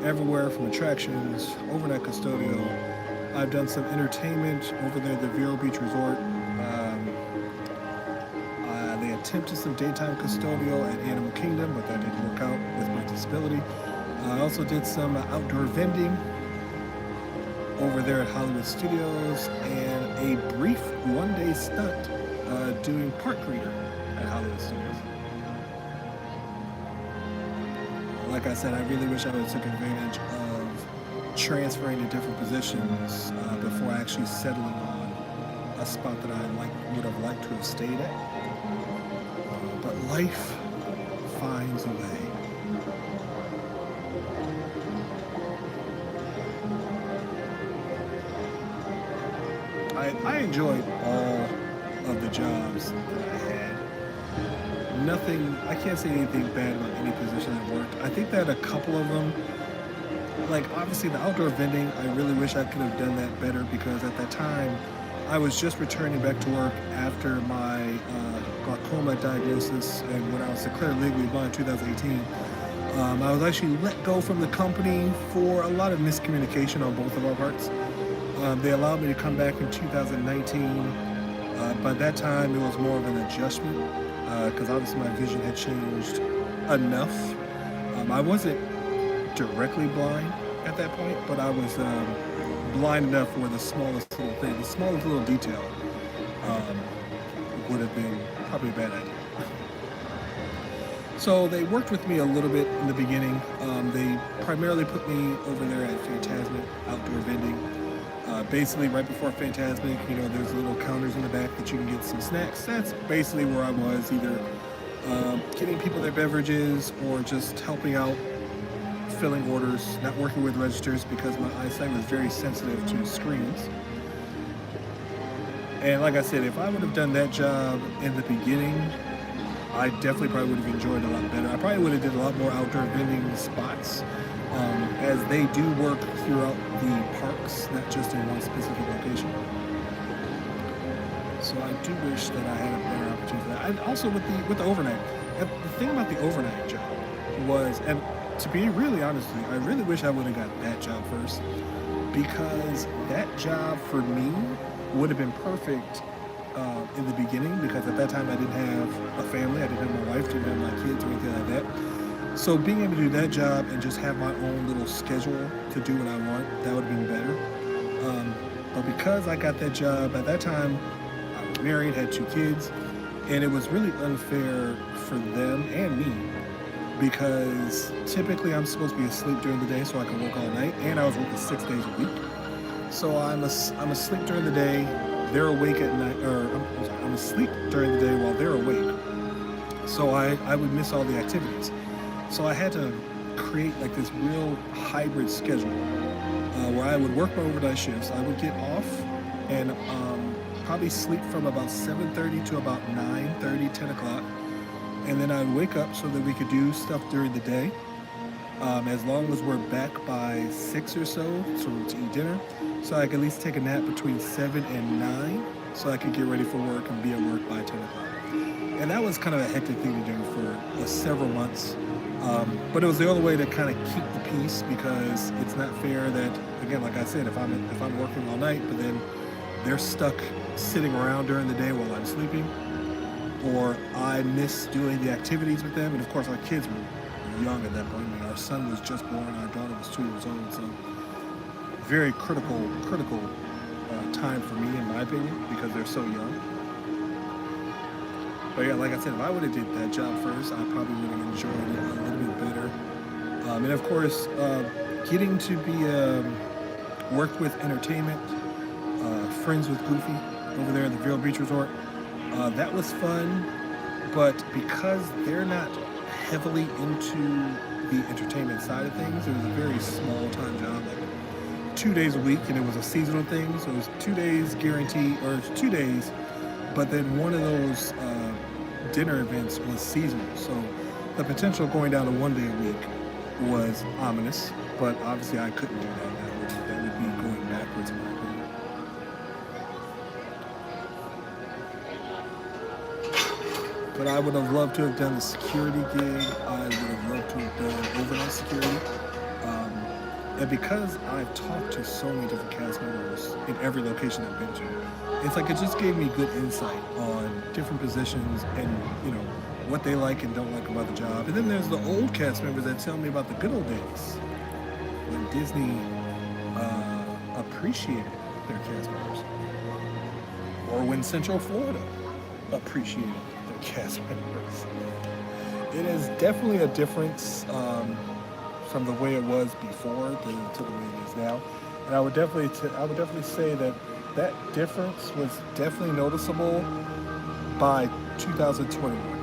everywhere from attractions, overnight custodial. I've done some entertainment over there at the Vero Beach Resort. They attempted some daytime custodial at Animal Kingdom, but that didn't work out with my disability. I also did some outdoor vending over there at Hollywood Studios, and a brief one-day stunt doing park greeter at Hollywood Studios. Like I said, I really wish I would have took advantage of transferring to different positions before actually settling on a spot that I would have liked to have stayed at. But life finds a way. I enjoyed all of the jobs that I had. Nothing, I can't say anything bad about any position I worked. I think that a couple of them, like obviously the outdoor vending, I really wish I could have done that better, because at that time I was just returning back to work after my glaucoma diagnosis, and when I was declared legally blind in 2018. I was actually let go from the company for a lot of miscommunication on both of our parts. They allowed me to come back in 2019. By that time, it was more of an adjustment, because obviously my vision had changed enough. I wasn't directly blind at that point, but I was blind enough where the smallest little thing, the smallest little detail would have been probably a bad idea. So they worked with me a little bit in the beginning. They primarily put me over there at Fantasmic outdoor vending. Basically, right before Fantasmic, there's little counters in the back that you can get some snacks. That's basically where I was, either getting people their beverages or just helping out, filling orders, not working with registers because my eyesight was very sensitive to screens. And like I said, if I would have done that job in the beginning, I definitely probably would have enjoyed it a lot better. I probably would have did a lot more outdoor vending spots, as they do work throughout the parks, not just in one specific location. So I do wish that I had a better opportunity for that. And also with the overnight, the thing about the overnight job was, and to be really honest with you, I really wish I would have got that job first, because that job for me would have been perfect in the beginning, because at that time I didn't have a family, I didn't have my wife, didn't have my kids or anything like that. So being able to do that job and just have my own little schedule to do what I want, that would have been better. But because I got that job, at that time I was married, had 2 kids, and it was really unfair for them and me, because typically I'm supposed to be asleep during the day so I can work all night, and I was working 6 days a week. So I'm asleep during the day, they're awake at night, or I'm asleep during the day while they're awake. So I would miss all the activities. So I had to create like this real hybrid schedule where I would work my overnight shifts. I would get off and probably sleep from about 7:30 to about 9:30, 10 o'clock. And then I'd wake up so that we could do stuff during the day. As long as we're back by 6 or so to eat dinner. So I could at least take a nap between 7 and 9 so I could get ready for work and be at work by 10 o'clock. And that was kind of a hectic thing to do for several months. But it was the only way to kind of keep the peace, because it's not fair that, again, like I said, if I'm working all night, but then they're stuck sitting around during the day while I'm sleeping, or I miss doing the activities with them. And of course, our kids were young at that point. I mean, our son was just born, our daughter was 2 years old, so very critical time for me, in my opinion, because they're so young. But yeah, like I said, if I would have did that job first, I probably would have enjoyed it a little bit better. And of course, getting to be worked with entertainment, friends with Goofy over there at the Vero Beach Resort. That was fun, but because they're not heavily into the entertainment side of things, it was a very small time job, like 2 days a week, and it was a seasonal thing. So it was 2 days guaranteed, or it was 2 days, but then one of those dinner events was seasonal. So the potential of going down to 1 day a week was ominous, but obviously I couldn't do that. That would be going backwards in my opinion. But I would have loved to have done the security gig. I would have loved to have done overnight security. Um, and because I've talked to so many different cast members in every location I've been to, it's like it just gave me good insight on different positions and, you know, what they like and don't like about the job. And then there's the old cast members that tell me about the good old days when Disney appreciated their cast members, or when Central Florida appreciated their cast members. It is definitely a difference from the way it was before to the way it is now, and I would definitely say that that difference was definitely noticeable by 2021.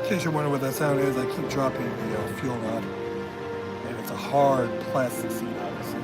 In case you're wondering what that sound is, I keep dropping the fuel rod, and it's a hard plastic seat, obviously.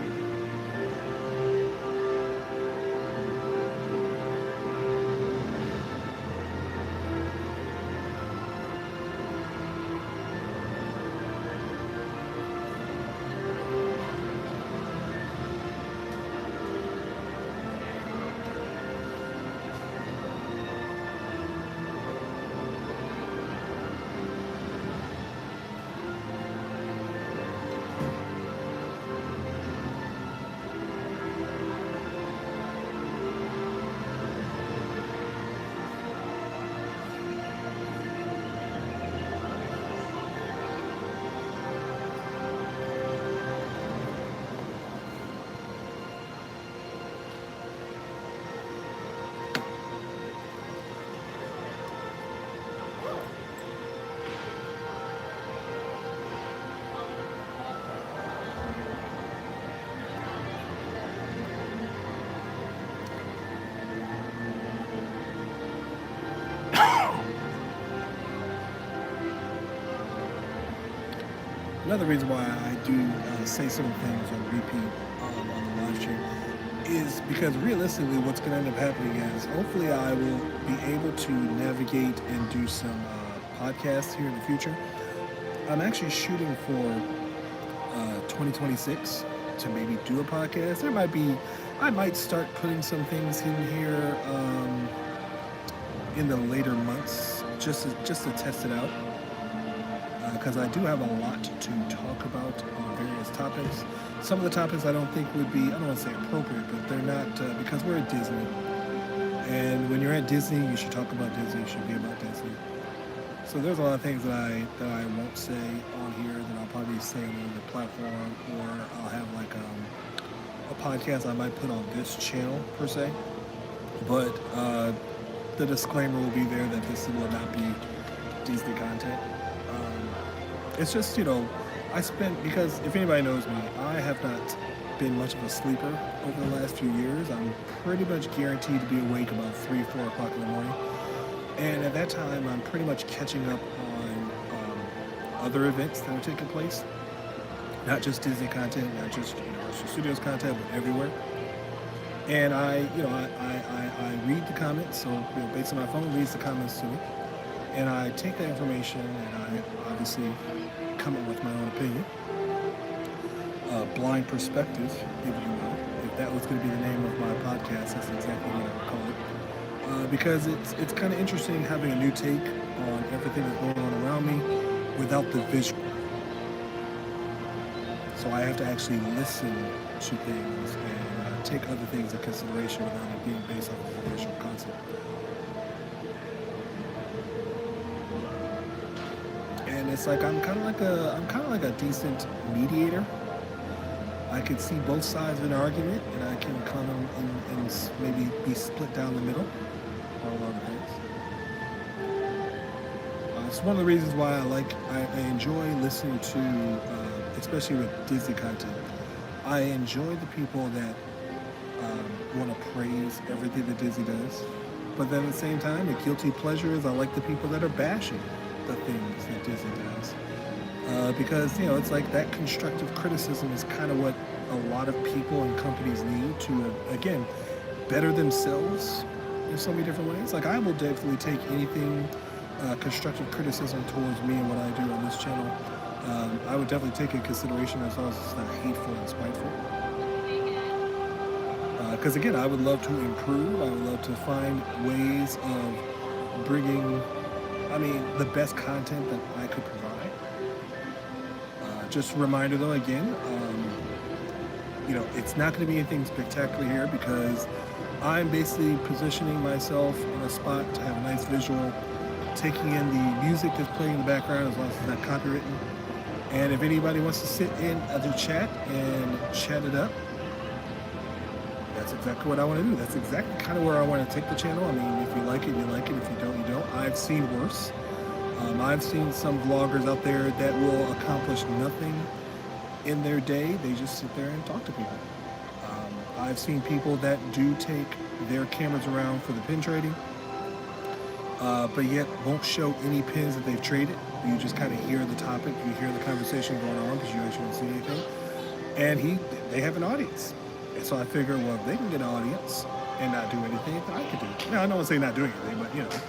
another reason why I do say some things on repeat on the live stream is because realistically what's going to end up happening is hopefully I will be able to navigate and do some podcasts here in the future. I'm actually shooting for 2026 to maybe do a podcast. I might start putting some things in here in the later months just to test it out. Because I do have a lot to talk about on various topics. Some of the topics I don't think would be, I don't want to say appropriate, but they're not, because we're at Disney. And when you're at Disney, you should talk about Disney, you should be about Disney. So there's a lot of things that I won't say on here that I'll probably say on another platform, or I'll have like a podcast I might put on this channel per se. But the disclaimer will be there that this will not be Disney content. It's just, because if anybody knows me, I have not been much of a sleeper over the last few years. I'm pretty much guaranteed to be awake about 3, 4 o'clock in the morning. And at that time, I'm pretty much catching up on other events that are taking place. Not just Disney content, not just Universal Studios content, but everywhere. And I read the comments, so basically my phone reads the comments to me. And I take that information and I obviously come up with my own opinion. Blind perspective, if you will. If that was going to be the name of my podcast, that's exactly what I would call it. Because it's kind of interesting having a new take on everything that's going on around me without the visual. So I have to actually listen to things and take other things into consideration without it being based off of the visual concept. And it's like I'm kind of like a decent mediator. I can see both sides of an argument, and I can come and maybe be split down the middle on a lot of things. It's one of the reasons why I enjoy listening to, especially with Disney content. I enjoy the people that want to praise everything that Disney does, but then at the same time, the guilty pleasure is I like the people that are bashing the things that Disney does. Because, it's like that constructive criticism is kind of what a lot of people and companies need to, again, better themselves in so many different ways. Like, I will definitely take anything constructive criticism towards me and what I do on this channel. I would definitely take in consideration as long as it's not hateful and spiteful. Because, again, I would love to improve. I would love to find ways of bringing, the best content that I could provide. Just a reminder, though, again, it's not going to be anything spectacular here because I'm basically positioning myself in a spot to have a nice visual, taking in the music that's playing in the background as long as it's not copywritten. And if anybody wants to sit in the chat and chat it up, that's exactly what I want to do. That's exactly kind of where I want to take the channel. If you like it, you like it. If you don't, you don't. I've seen worse. I've seen some vloggers out there that will accomplish nothing in their day. They just sit there and talk to people. I've seen people that do take their cameras around for the pin trading, but yet won't show any pins that they've traded. You just kind of hear the topic, you hear the conversation going on because you actually don't see anything. And they have an audience. And so I figure, well, if they can get an audience and not do anything, then I can do it. Now, I don't want to say not doing anything, but,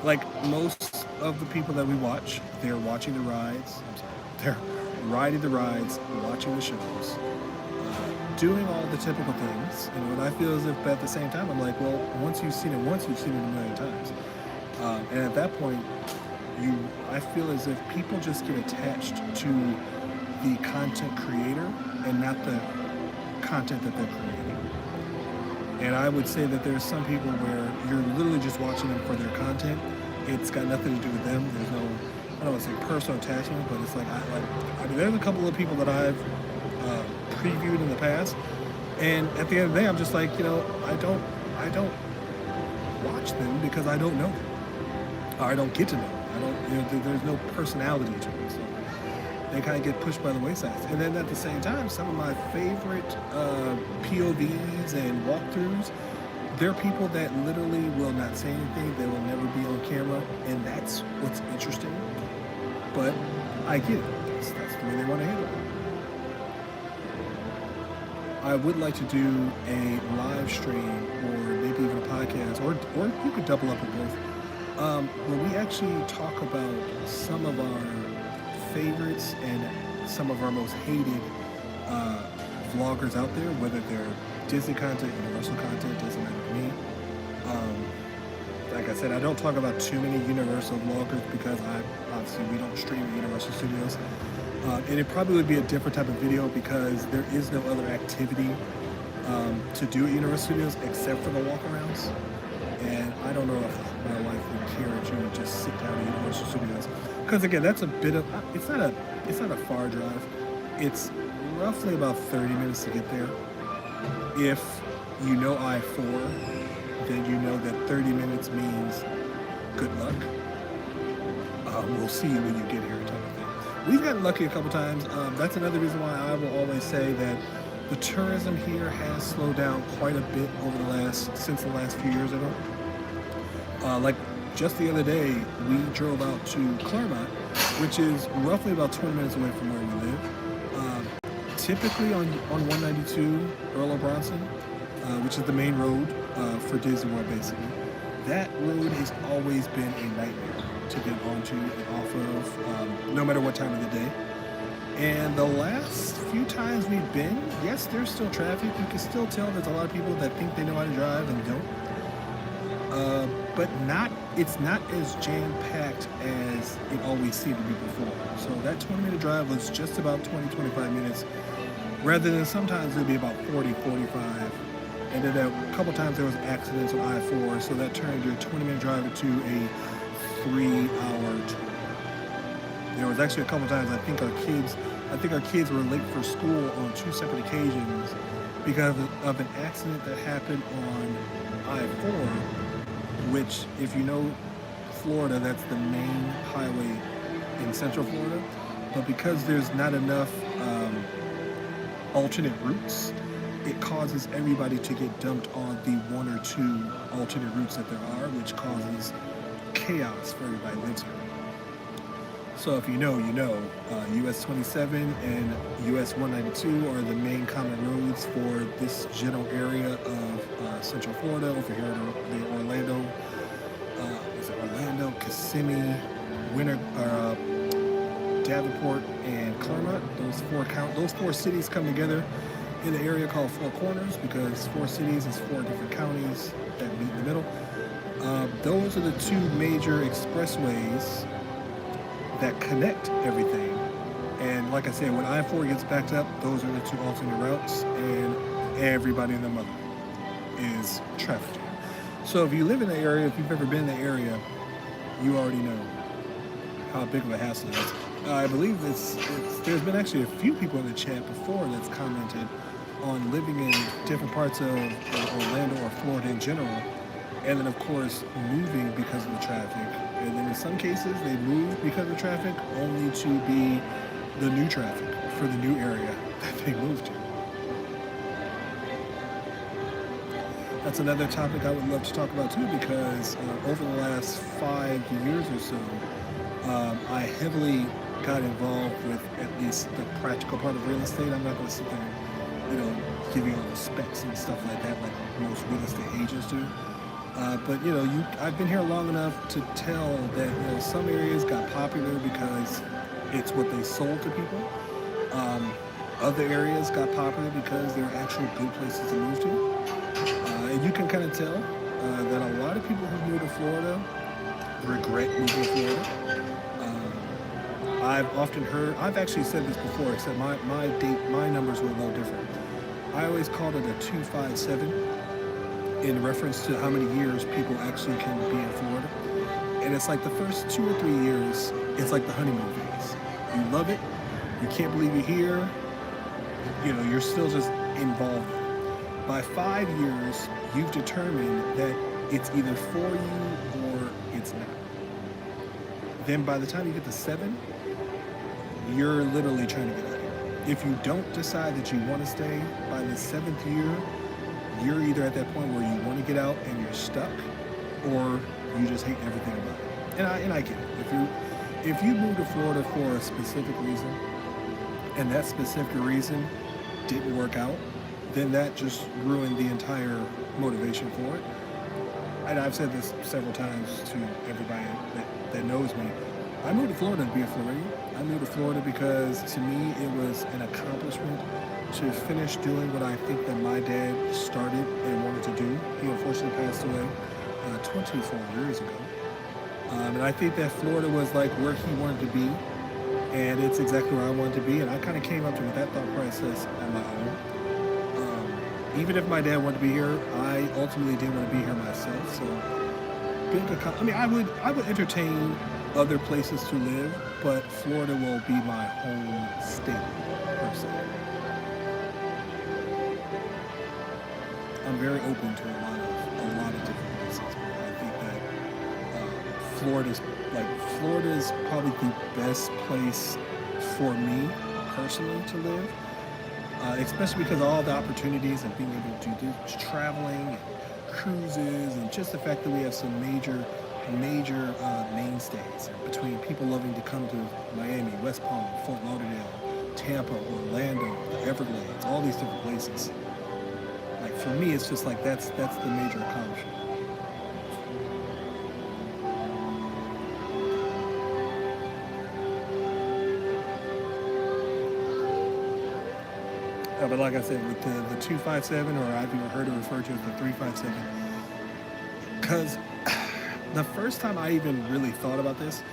like most of the people that we watch, they're watching the rides. They're riding the rides, watching the shows, doing all the typical things. And what I feel is if at the same time, I'm like, well, once you've seen it once, you've seen it a million times. And at that point, I feel as if people just get attached to the content creator and not the content that they're creating. And I would say that there's some people where you're literally just watching them for their content. It's got nothing to do with them. There's no, I don't want to say personal attachment, but it's like, there's a couple of people that I've previewed in the past, and at the end of the day, I'm just like, I don't watch them because I don't know them, or I don't get to know them. There's no personality to it, so they kind of get pushed by the wayside. And then at the same time, some of my favorite POVs and walkthroughs, they're people that literally will not say anything. They will never be on camera, and that's what's interesting. but I get it. That's the way they want to handle it. I would like to do a live stream or maybe even a podcast, or you could double up with both, where we actually talk about some of our favorites and some of our most hated vloggers out there, whether they're Disney content, Universal content, doesn't matter to me. Like I said, I don't talk about too many Universal vloggers because obviously we don't stream at Universal Studios. And it probably would be a different type of video because there is no other activity to do at Universal Studios except for the walkarounds. And I don't know if my wife would care that you would just sit down at Universal Studios. Because again, that's a bit of, it's not a far drive. It's roughly about 30 minutes to get there. If you know I-4, then you know that 30 minutes means good luck. We'll see you when you get here type of thing. We've gotten lucky a couple times. That's another reason why I will always say that the tourism here has slowed down quite a bit since the last few years ago. Like just the other day, we drove out to Claremont, which is roughly about 20 minutes away from where we live. Typically on 192 Earl of Bronson, which is the main road for Disney World basically, that road has always been a nightmare to get onto and off of, no matter what time of the day. And the last few times we've been, yes, there's still traffic. You can still tell there's a lot of people that think they know how to drive and don't. But it's not as jam-packed as it always seemed to be before. So that 20-minute drive was just about 20-25 minutes, rather than sometimes it would be about 40, 45. And then a couple times there was accidents on I-4, so that turned your 20-minute drive into a 3-hour tour. There was actually a couple times I think our kids were late for school on 2 separate occasions because of an accident that happened on I-4, which, if you know Florida, that's the main highway in Central Florida. But because there's not enough alternate routes, it causes everybody to get dumped on the 1 or 2 alternate routes that there are, which causes chaos for everybody who lives here. So if you know, US 27 and US 192 are the main common roads for this general area of Central Florida. Over here, the Orlando, Kissimmee, Davenport, and Claremont. Those 4 cities come together in the area called Four Corners because 4 cities is 4 different counties that meet in the middle. Those are the 2 major expressways that connect everything. And like I said, when I-4 gets backed up, those are the 2 alternate routes, and everybody and their mother is traffic jam. So if you live in the area, if you've ever been in the area, you already know how big of a hassle it is. I believe there's been actually a few people in the chat before that's commented on living in different parts of Orlando or Florida in general, and then of course moving because of the traffic. And then in some cases they move because of traffic only to be the new traffic for the new area that they moved to. That's another topic I would love to talk about too, because over the last 5 years or so, I heavily got involved with at least the practical part of real estate. I'm not going to sit there and, give you all the specs and stuff like that like most real estate agents do. But I've been here long enough to tell that some areas got popular because it's what they sold to people. Other areas got popular because they're actual good places to move to. And you can kind of tell that a lot of people who move to Florida regret moving to Florida. I've actually said this before, except my numbers were a little different. I always called it a 257 in reference to how many years people actually can be in Florida. And it's like the first 2 or 3 years, it's like the honeymoon phase. You love it, you can't believe you're here, you're still just involved. By 5 years, you've determined that it's either for you or it's not. Then by the time you get to 7, you're literally trying to get out of here. If you don't decide that you want to stay by the 7th year, you're either at that point where you want to get out and you're stuck, or you just hate everything about it. And I get it. if you move to Florida for a specific reason, and that specific reason didn't work out, then that just ruined the entire motivation for it. And I've said this several times to everybody that knows me. I moved to Florida to be a Floridian. I moved to Florida because to me it was an accomplishment to finish doing what I think that my dad started and wanted to do. He unfortunately passed away 24 years ago. And I think that Florida was like where he wanted to be, and it's exactly where I wanted to be. And I kind of came up to that thought process on my own. Even if my dad wanted to be here, I ultimately did want to be here myself. So, I mean, I would entertain other places to live, but Florida will be my home state per se. I'm very open to a lot of different places. But I think that Florida's probably the best place for me personally to live. Especially because of all the opportunities and being able to do traveling and cruises, and just the fact that we have some major mainstays between people loving to come to Miami, West Palm, Fort Lauderdale, Tampa, Orlando, the Everglades, all these different places. Like for me, it's just like that's the major accomplishment. But like I said, with the 257, or I've even heard it referred to as the 357, because the first time I even really thought about this,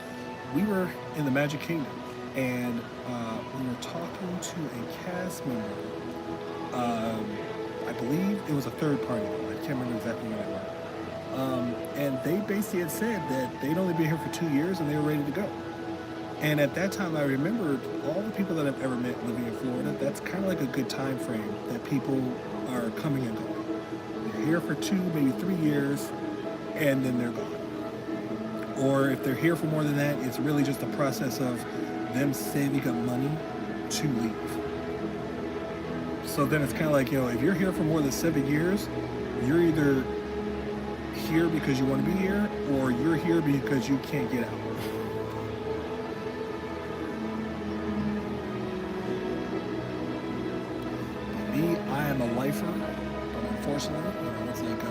we were in the Magic Kingdom, and we were talking to a cast member. I believe it was a third party, I can't remember exactly what they were. And they basically had said that they'd only been here for 2 years and they were ready to go. And at that time, I remembered all the people that I've ever met living in Florida. That's kind of like a good time frame that people are coming and going. They're here for 2, maybe 3 years, and then they're gone. Or if they're here for more than that, it's really just a process of them saving up money to leave. So then it's kind of like, if you're here for more than 7 years, you're either here because you want to be here, or you're here because you can't get out. I am a lifer, but unfortunately, it's like,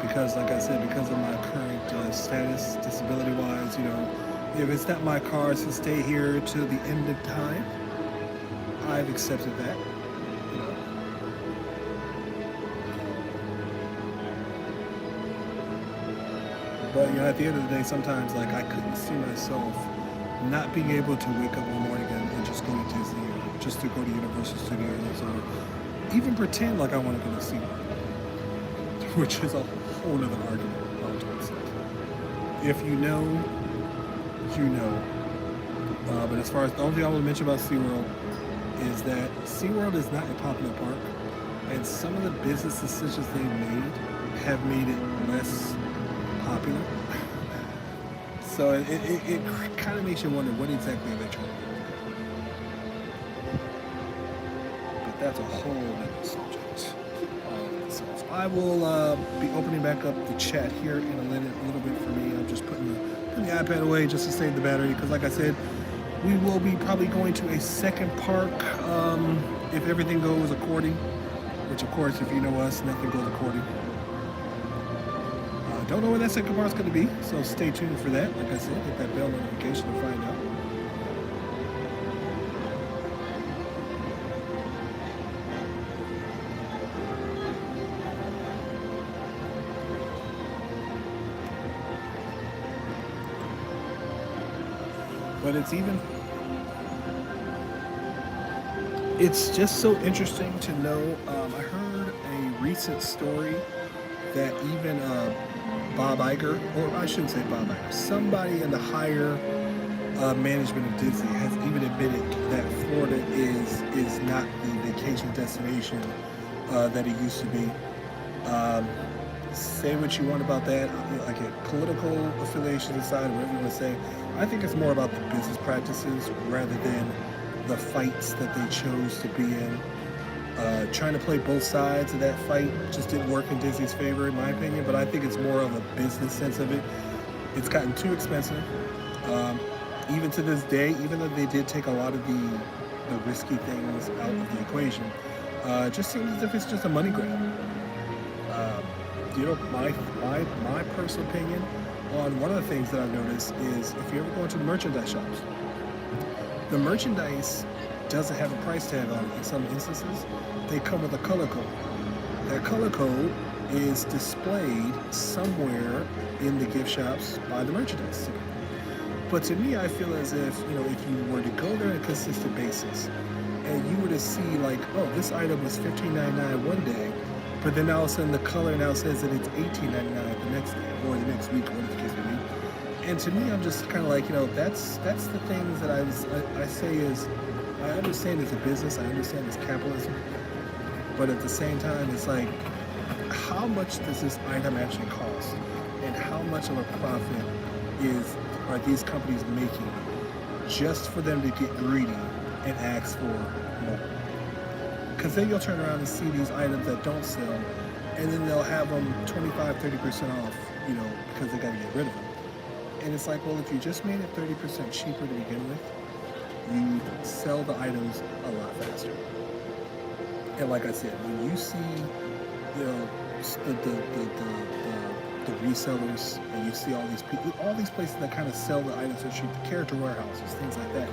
because, like I said, because of my current status, disability-wise, if it's not my cards to stay here till the end of time, I've accepted that, But, at the end of the day, sometimes, like, I couldn't see myself not being able to wake up one morning and just go to Disney, or just to go to Universal Studios, or even pretend like I want to go to SeaWorld, which is a whole other argument all to itself. If you know, you know. But as far as the only thing I want to mention about SeaWorld is that SeaWorld is not a popular park, and some of the business decisions they made have made it less popular. So it kind of makes you wonder what exactly they're trying to do. But that's a whole other subject. So I will be opening back up the chat here in a little bit for me. I'm just putting the iPad away just to save the battery, because like I said, we will be probably going to a second park if everything goes according, which of course, if you know us, nothing goes according. Don't know where that second part's going to be, so stay tuned for that. Like I said, hit that bell notification to find out. But it's just so interesting to know. I heard a recent story that even Bob Iger, or I shouldn't say Bob Iger, somebody in the higher management of Disney has even admitted that Florida is not the vacation destination that it used to be. Say what you want about that, like political affiliations aside, whatever you want to say. I think it's more about the business practices rather than the fights that they chose to be in. Trying to play both sides of that fight just didn't work in Disney's favor, in my opinion, but I think it's more of a business sense of it. It's gotten too expensive. Um, Even to this day, even though they did take a lot of the risky things out of the equation, it just seems as if it's just a money grab. Um, my personal opinion on one of the things that I've noticed is if you ever go into merchandise shops, the merchandise doesn't have a price tag on it in some instances. They come with a color code. That color code is displayed somewhere in the gift shops by the merchandise team. But to me, I feel as if, if you were to go there on a consistent basis and you were to see like, oh, this item was $15.99 one day, but then all of a sudden the color now says that it's $18.99 the next day or the next week or whatever the case may be. And to me, I'm just kind of like, that's the things that I say is, I understand it's a business, I understand it's capitalism, but at the same time, it's like, how much does this item actually cost, and how much of a profit are these companies making just for them to get greedy and ask for more? Because then you'll turn around and see these items that don't sell, and then they'll have them 25-30% off, because they got to get rid of them. And it's like, well, if you just made it 30% cheaper to begin with, you'd sell the items a lot faster. And like I said, when you see, the resellers, and you see all these people, all these places that kind of sell the items for cheap, the character warehouses, things like that.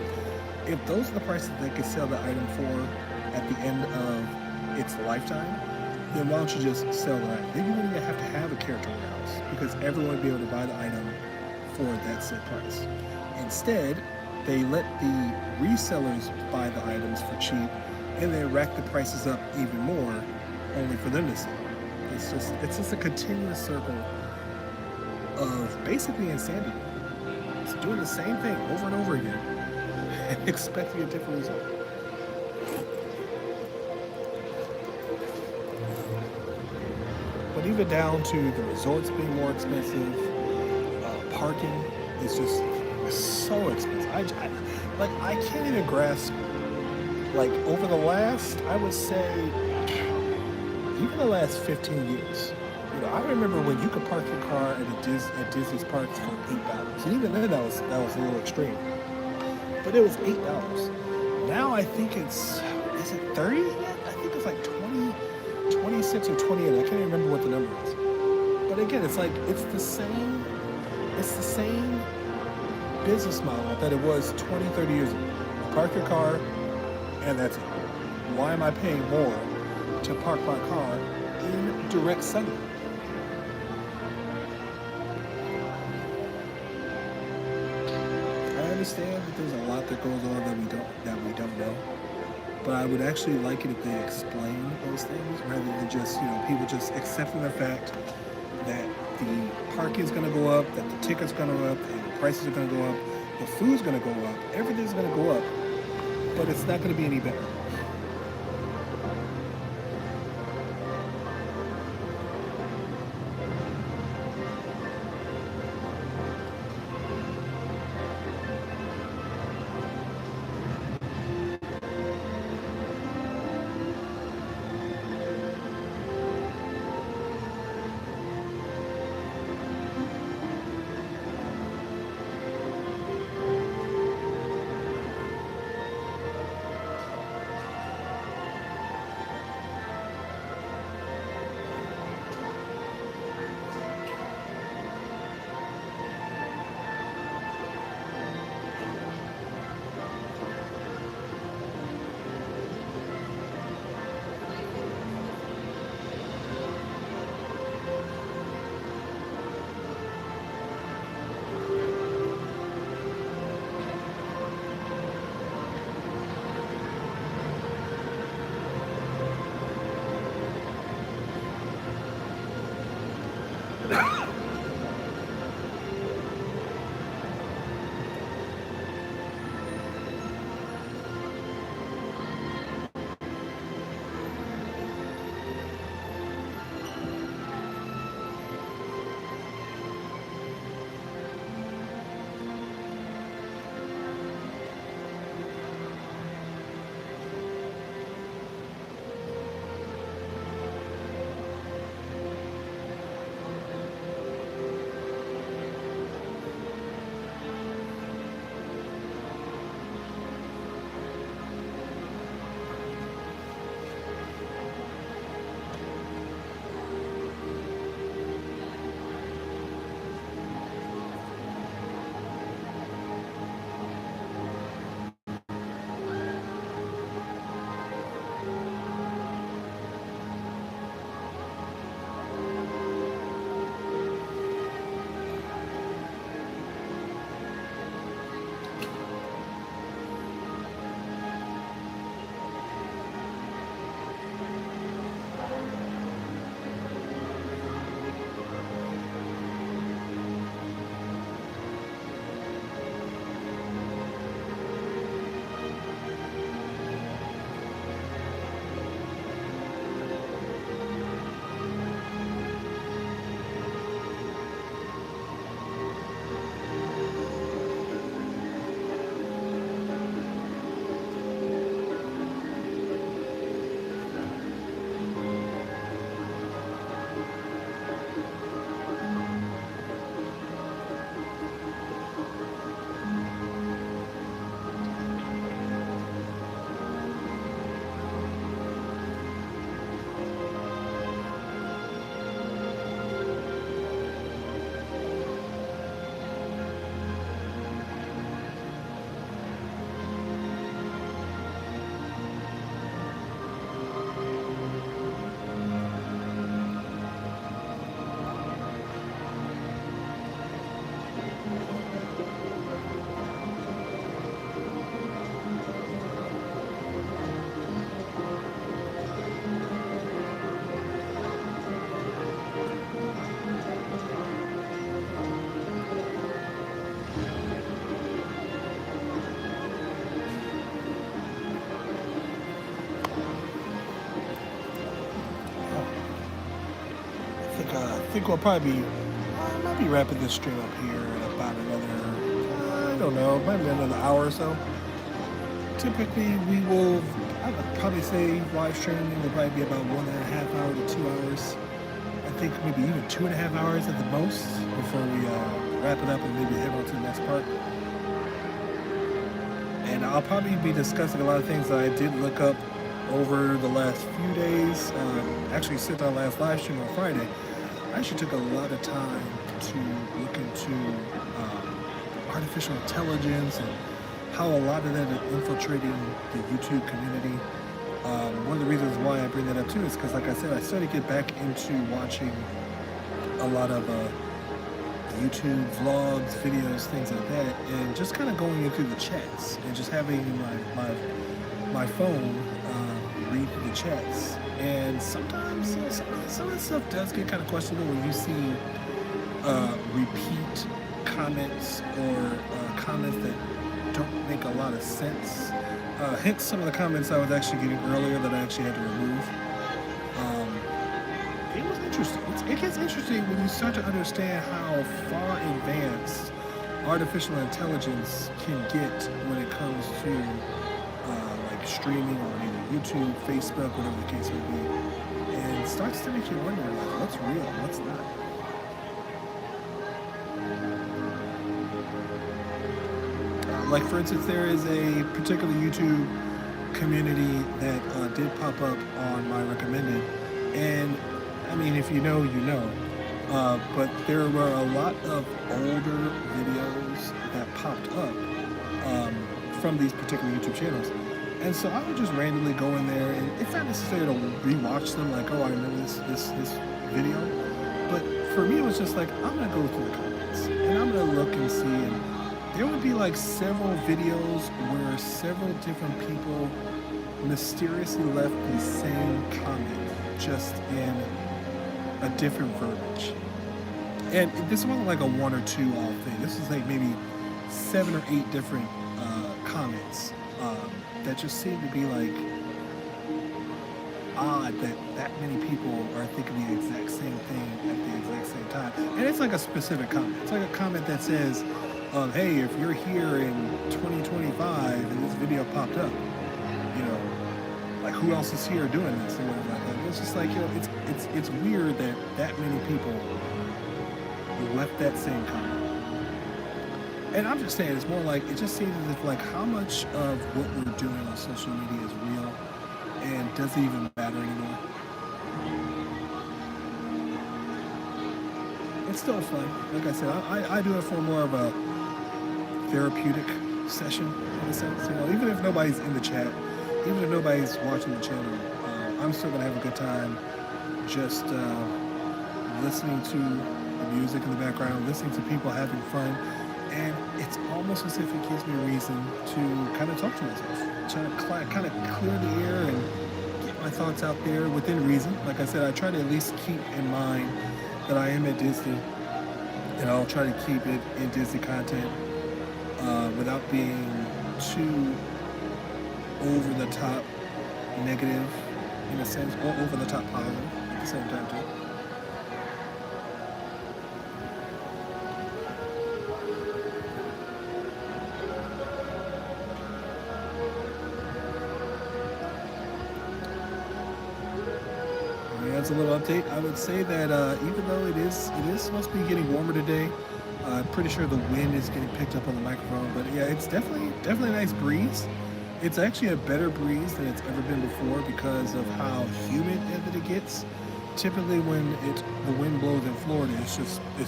If those are the prices they could sell the item for at the end of its lifetime, then why don't you just sell the item? Then you wouldn't even have to have a character warehouse, because everyone would be able to buy the item for that set price. Instead, they let the resellers buy the items for cheap, and they rack the prices up even more, only for them to sell. It's just a continuous circle of basically insanity. It's doing the same thing over and over again and expecting a different result. But even down to the resorts being more expensive, parking is just so expensive. I can't even grasp, like, over the last, I would say, even the last 15 years. I remember when you could park your car at Disney's parks for $8. And even then that was a little extreme. But it was $8. Now I think is it 30 yet? I think it's like 20, 26 or 28. I can't even remember what the number is. But again, it's like it's the same business model that it was 20, 30 years ago. You park your car and that's it. Why am I paying more to park my car in direct sunlight? I understand that there's a lot that goes on that we don't know, but I would actually like it if they explain those things rather than just people just accepting the fact that the parking's going to go up, that the tickets going to go up, and the prices are going to go up, the food's going to go up, everything's going to go up, but it's not going to be any better. think we'll probably be, I might be wrapping this stream up here in about another, I don't know, maybe another hour or so. Typically, I would probably say live streaming will probably be about 1.5 hours to 2 hours. I think maybe even 2.5 hours at the most before we wrap it up and maybe head on to the next part. And I'll probably be discussing a lot of things that I did look up over the last few days. Actually, since our last live stream on Friday, I actually took a lot of time to look into artificial intelligence and how a lot of that is infiltrating the YouTube community. One of the reasons why I bring that up too is because, like I said, I started to get back into watching a lot of YouTube vlogs, videos, things like that, and just kind of going into the chats and just having my phone read the chats. And sometimes some of that stuff does get kind of questionable when you see repeat comments or comments that don't make a lot of sense. Hence some of the comments I was actually getting earlier that I actually had to remove. It was interesting. It gets interesting when you start to understand how far advanced artificial intelligence can get when it comes to like streaming on either YouTube, Facebook, whatever the case may be. And it starts to make you wonder, like, what's real, what's not. Like, for instance, there is a particular YouTube community that did pop up on my recommended. And, I mean, if you know, you know. But there were a lot of older videos that popped up from these particular YouTube channels. And so I would just randomly go in there, and it's not necessary to rewatch them, like, oh, I remember this video. But for me, it was just like, I'm going to go through the comments, and I'm going to look and see, and there would be like several videos where several different people mysteriously left the same comment, just in a different verbiage. And this wasn't like a one or two off thing. This was like maybe 7 or 8 different comments that just seemed to be like odd that many people are thinking the exact same thing at the exact same time. And it's like a specific comment. It's like a comment that says, hey, if you're here in 2025 and this video popped up, you know, like, who else is here doing this or whatever like that. And it's just like, you know, it's weird that many people left that same comment. And I'm just saying, it's more like, it just seems as if, like, how much of what we're doing on social media is real and does it even matter anymore? It's still fun. Like I said, I do it for more of a therapeutic session, in a sense. You know, even if nobody's in the chat, even if nobody's watching the channel, I'm still gonna have a good time just listening to the music in the background, listening to people having fun, and it's almost as if it gives me a reason to kind of talk to myself, try to kind of clear the air and get my thoughts out there within reason. Like I said, I try to at least keep in mind that I am at Disney, and I'll try to keep it in Disney content without being too over the top negative, in a sense, or over the top positive at the same time too. That's a little update. I would say that even though it is supposed to be getting warmer today, I'm pretty sure the wind is getting picked up on the microphone. But yeah, it's definitely a nice breeze. It's actually a better breeze than it's ever been before because of how humid it gets. Typically, when the wind blows in Florida, it's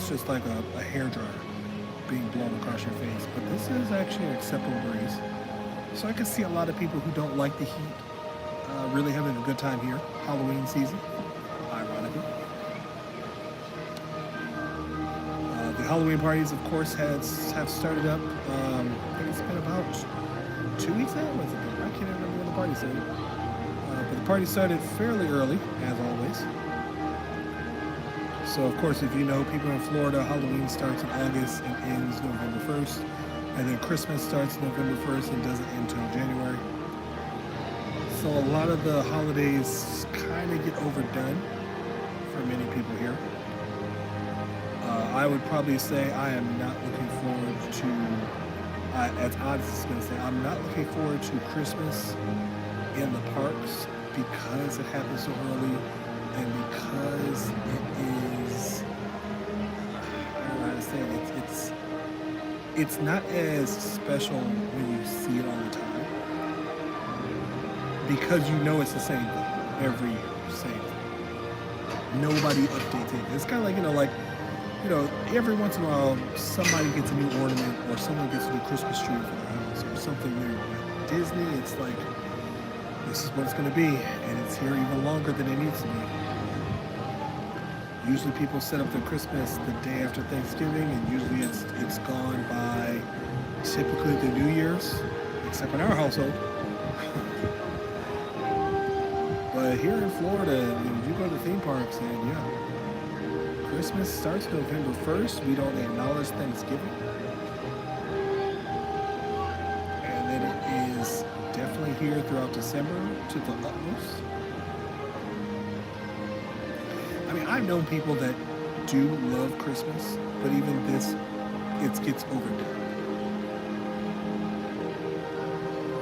just like a hairdryer being blown across your face. But this is actually an acceptable breeze. So I can see a lot of people who don't like the heat really having a good time here, Halloween season. Ironically. The Halloween parties, of course, have started up. I think it's been about 2 weeks now. Was it? I can't remember when the party started. But the party started fairly early, as always. So, of course, if you know, people in Florida, Halloween starts in August and ends November 1st. And then Christmas starts November 1st and doesn't end until January. So a lot of the holidays kind of get overdone for many people here. I would probably say I am not looking forward to, as odd as it's going to say, I'm not looking forward to Christmas in the parks because it happens so early and because it is, I don't know how to say it, it's not as special when you see it all the time because you know it's the same thing every year, same thing. Nobody updates it. It's kind of like, every once in a while somebody gets a new ornament or someone gets a new Christmas tree for their house or something new. With Disney, it's like, this is what it's going to be, and it's here even longer than it needs to be. Usually people set up their Christmas the day after Thanksgiving, and usually it's gone by typically the New Year's, except in our household. But here in Florida, you go to theme parks, and yeah, Christmas starts November 1st. We don't acknowledge Thanksgiving. And then it is definitely here throughout December to the utmost. I mean, I've known people that do love Christmas, but even this, it gets overdone.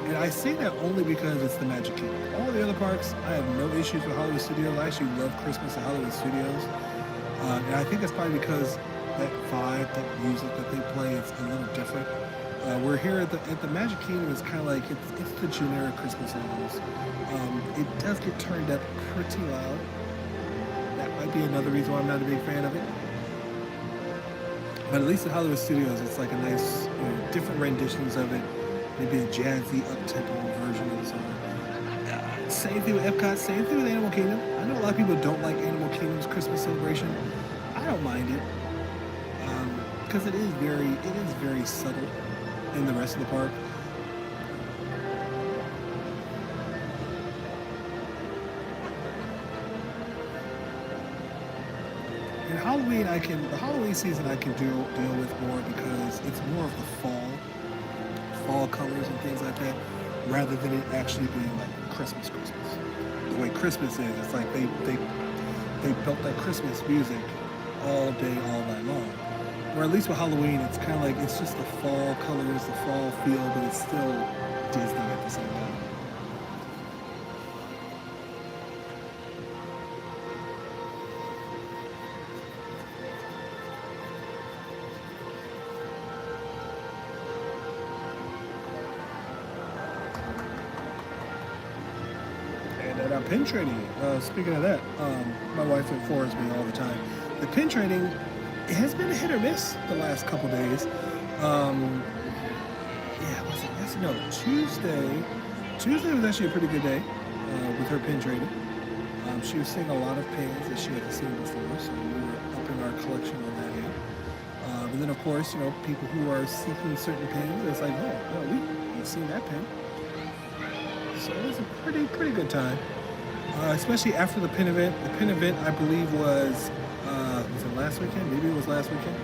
And I say that only because it's the Magic Kingdom. All the other parks, I have no issues with Hollywood Studios. I actually love Christmas at Hollywood Studios. And I think it's probably because that vibe, that music that they play, is a little different. We're here at the Magic Kingdom. It's kind of like it's the generic Christmas songs. It does get turned up pretty loud. That might be another reason why I'm not a big fan of it. But at least at Hollywood Studios, it's like a nice, different renditions of it. Maybe a jazzy, up-tempo version of the song. Same thing with EPCOT. Same thing with Animal Kingdom. I know a lot of people don't like Animal Kingdom's Christmas celebration. I don't mind it because it is very subtle in the rest of the park. And Halloween, the Halloween season I can deal with more because it's more of the fall colors and things like that, rather than it actually being like Christmas. The way Christmas is, it's like they built that Christmas music all day, all night long. Or at least with Halloween, it's kind of like it's just the fall colors, the fall feel, but it's still Disney at the same time. And pin trading, speaking of that, my wife informs me all the time. The pin trading, it has been a hit or miss the last couple days. Was it yesterday? No, Tuesday. Tuesday was actually a pretty good day with her pin trading. She was seeing a lot of pins that she hadn't seen before, so we were upping our collection on that end. And then, of course, people who are seeking certain pins, it's like, we've seen that pin. So it was a pretty good time, especially after the pin event. The pin event, I believe, was it last weekend? Maybe it was last weekend.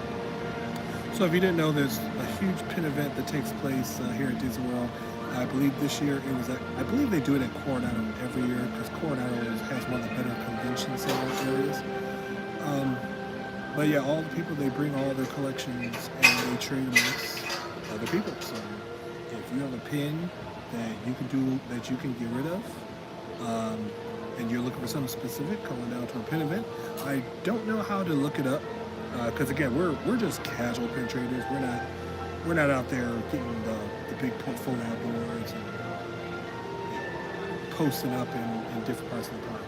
So if you didn't know, there's a huge pin event that takes place here at Disney World. I believe this year it was I believe they do it at Coronado every year because Coronado has one of the better convention center areas. But yeah, all the people, they bring all their collections and they trade amongst other people. So if you have a pin that you can get rid of, and you're looking for something specific, coming down to a pin event, I don't know how to look it up, because again, we're just casual pin traders. We're not out there getting the big portfolio boards and posting up in different parts of the park.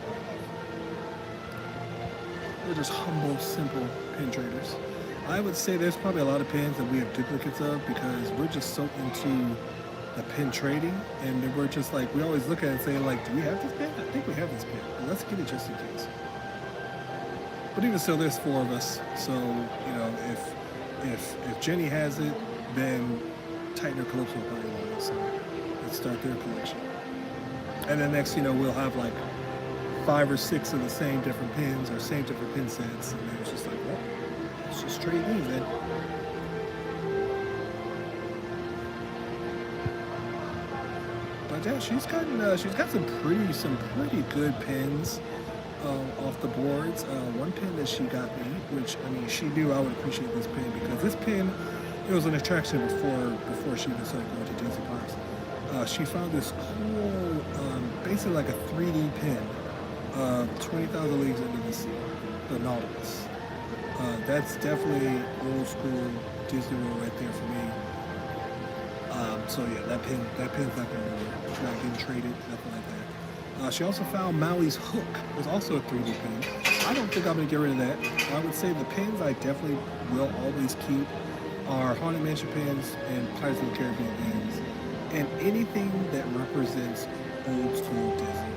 We're just humble, simple pin traders. I would say there's probably a lot of pins that we have duplicates of because we're just so into the pin trading, and then we're just like, we always look at it and say, like, do we have this pin? I think we have this pin, but let's get it just in case. But even so, there's 4 of us, so if Jenny has it, then Titan or Calypso will probably want it, so let's start their collection. And then next, we'll have like 5 or 6 of the same different pins or same different pin sets, and then it's just like, well, let's just trade these then. But yeah, she's got some pretty good pins. off the boards. One pin that she got me, which I mean, she knew I would appreciate this pin because this pin, it was an attraction before she even started going to Disney parks. She found this cool, basically like a 3D pin, 20,000 Leagues Under the Sea, the Nautilus. That's definitely old school Disney World right there for me. So yeah, that pin's not gonna be there. It's not getting traded, nothing like that. She also found Maui's hook. It was also a 3D pin. I don't think I'm gonna get rid of that. I would say the pins I definitely will always keep are Haunted Mansion pins and Pirates of the Caribbean pins, and anything that represents old school Disney.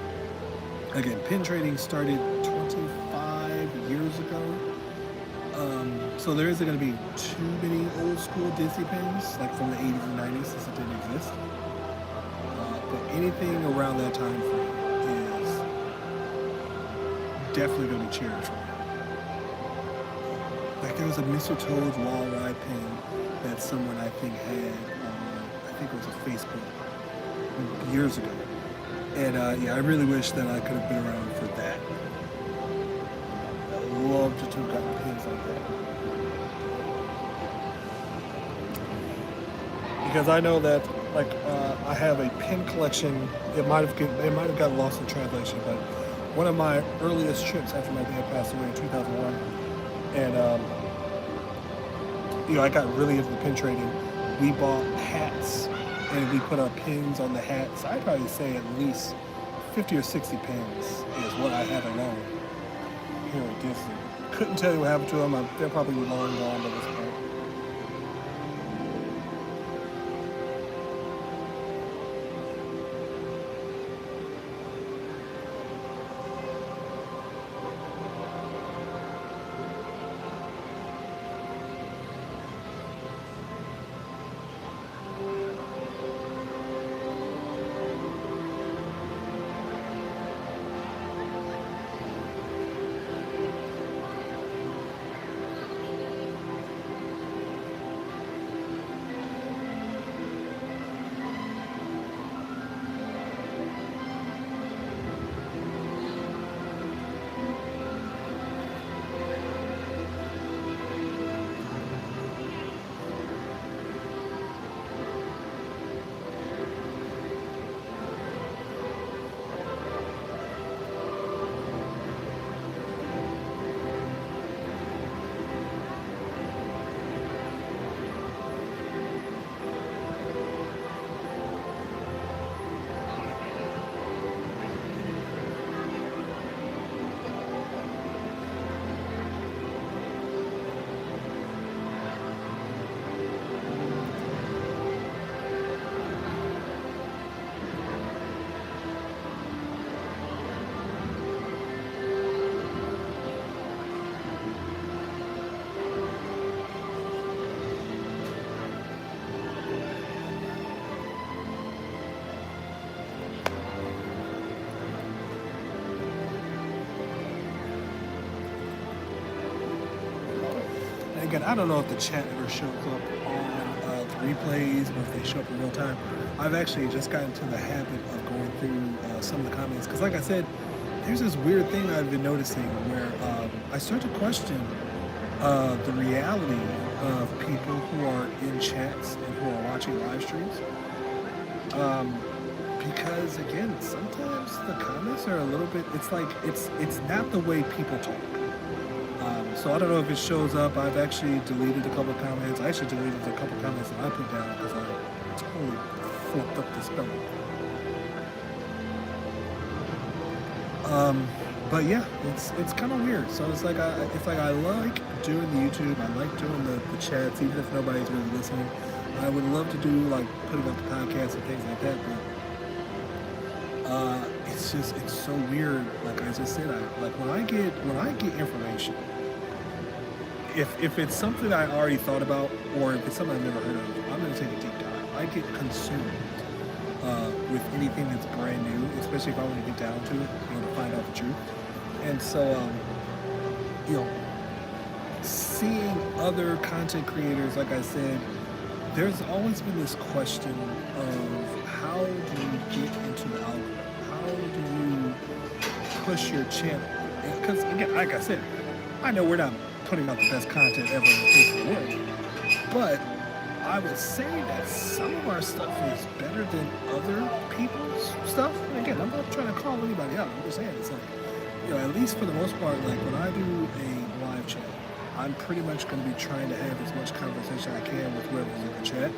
Again, pin trading started 25 years ago. So there isn't going to be too many old school Disney pins, like from the 80s and 90s, since it didn't exist. But anything around that time frame is definitely going to be cherished. Like there was a Mr. Toad's wall ride pin that someone I think had on, I think it was a Facebook years ago. And yeah, I really wish that I could have been around for that. I love to have gotten pins like that. Because I know that, like, I have a pin collection. It might have gotten lost in translation, but one of my earliest trips after my dad passed away in 2001, and you know, I got really into the pin trading. We bought hats, and we put our pins on the hats. I'd probably say at least 50 or 60 pins is what I have alone here at Disney. Couldn't tell you what happened to them. They're probably long gone by this point. Again, I don't know if the chat ever shows up on the replays or if they show up in real time. I've actually just gotten into the habit of going through some of the comments because, like I said, there's this weird thing I've been noticing where I start to question the reality of people who are in chats and who are watching live streams. Because again, sometimes the comments are a little bit. It's like it's not the way people talk. So I don't know if it shows up. I've actually deleted a couple of comments. I actually deleted a couple of comments that I put down because I totally flipped up the spelling. But yeah, it's kind of weird. So it's like I like doing the YouTube. I like doing the chats, even if nobody's really listening. I would love to do like putting up the podcasts and things like that, but it's so weird. Like I just said, when I get information. If it's something I already thought about, or if it's something I've never heard of, I'm going to take a deep dive. I get consumed with anything that's brand new, especially if I want to get down to it, to find out the truth. And so, you know, seeing other content creators, like I said, there's always been this question of how do you get into the algorithm? How do you push your channel? Because again, like I said, I know we're not putting out the best content ever in the face of the world, but I would say that some of our stuff is better than other people's stuff. And again, I'm not trying to call anybody out. I'm just saying it's like, at least for the most part, like when I do a live chat, I'm pretty much going to be trying to have as much conversation I can with whoever's in the chat,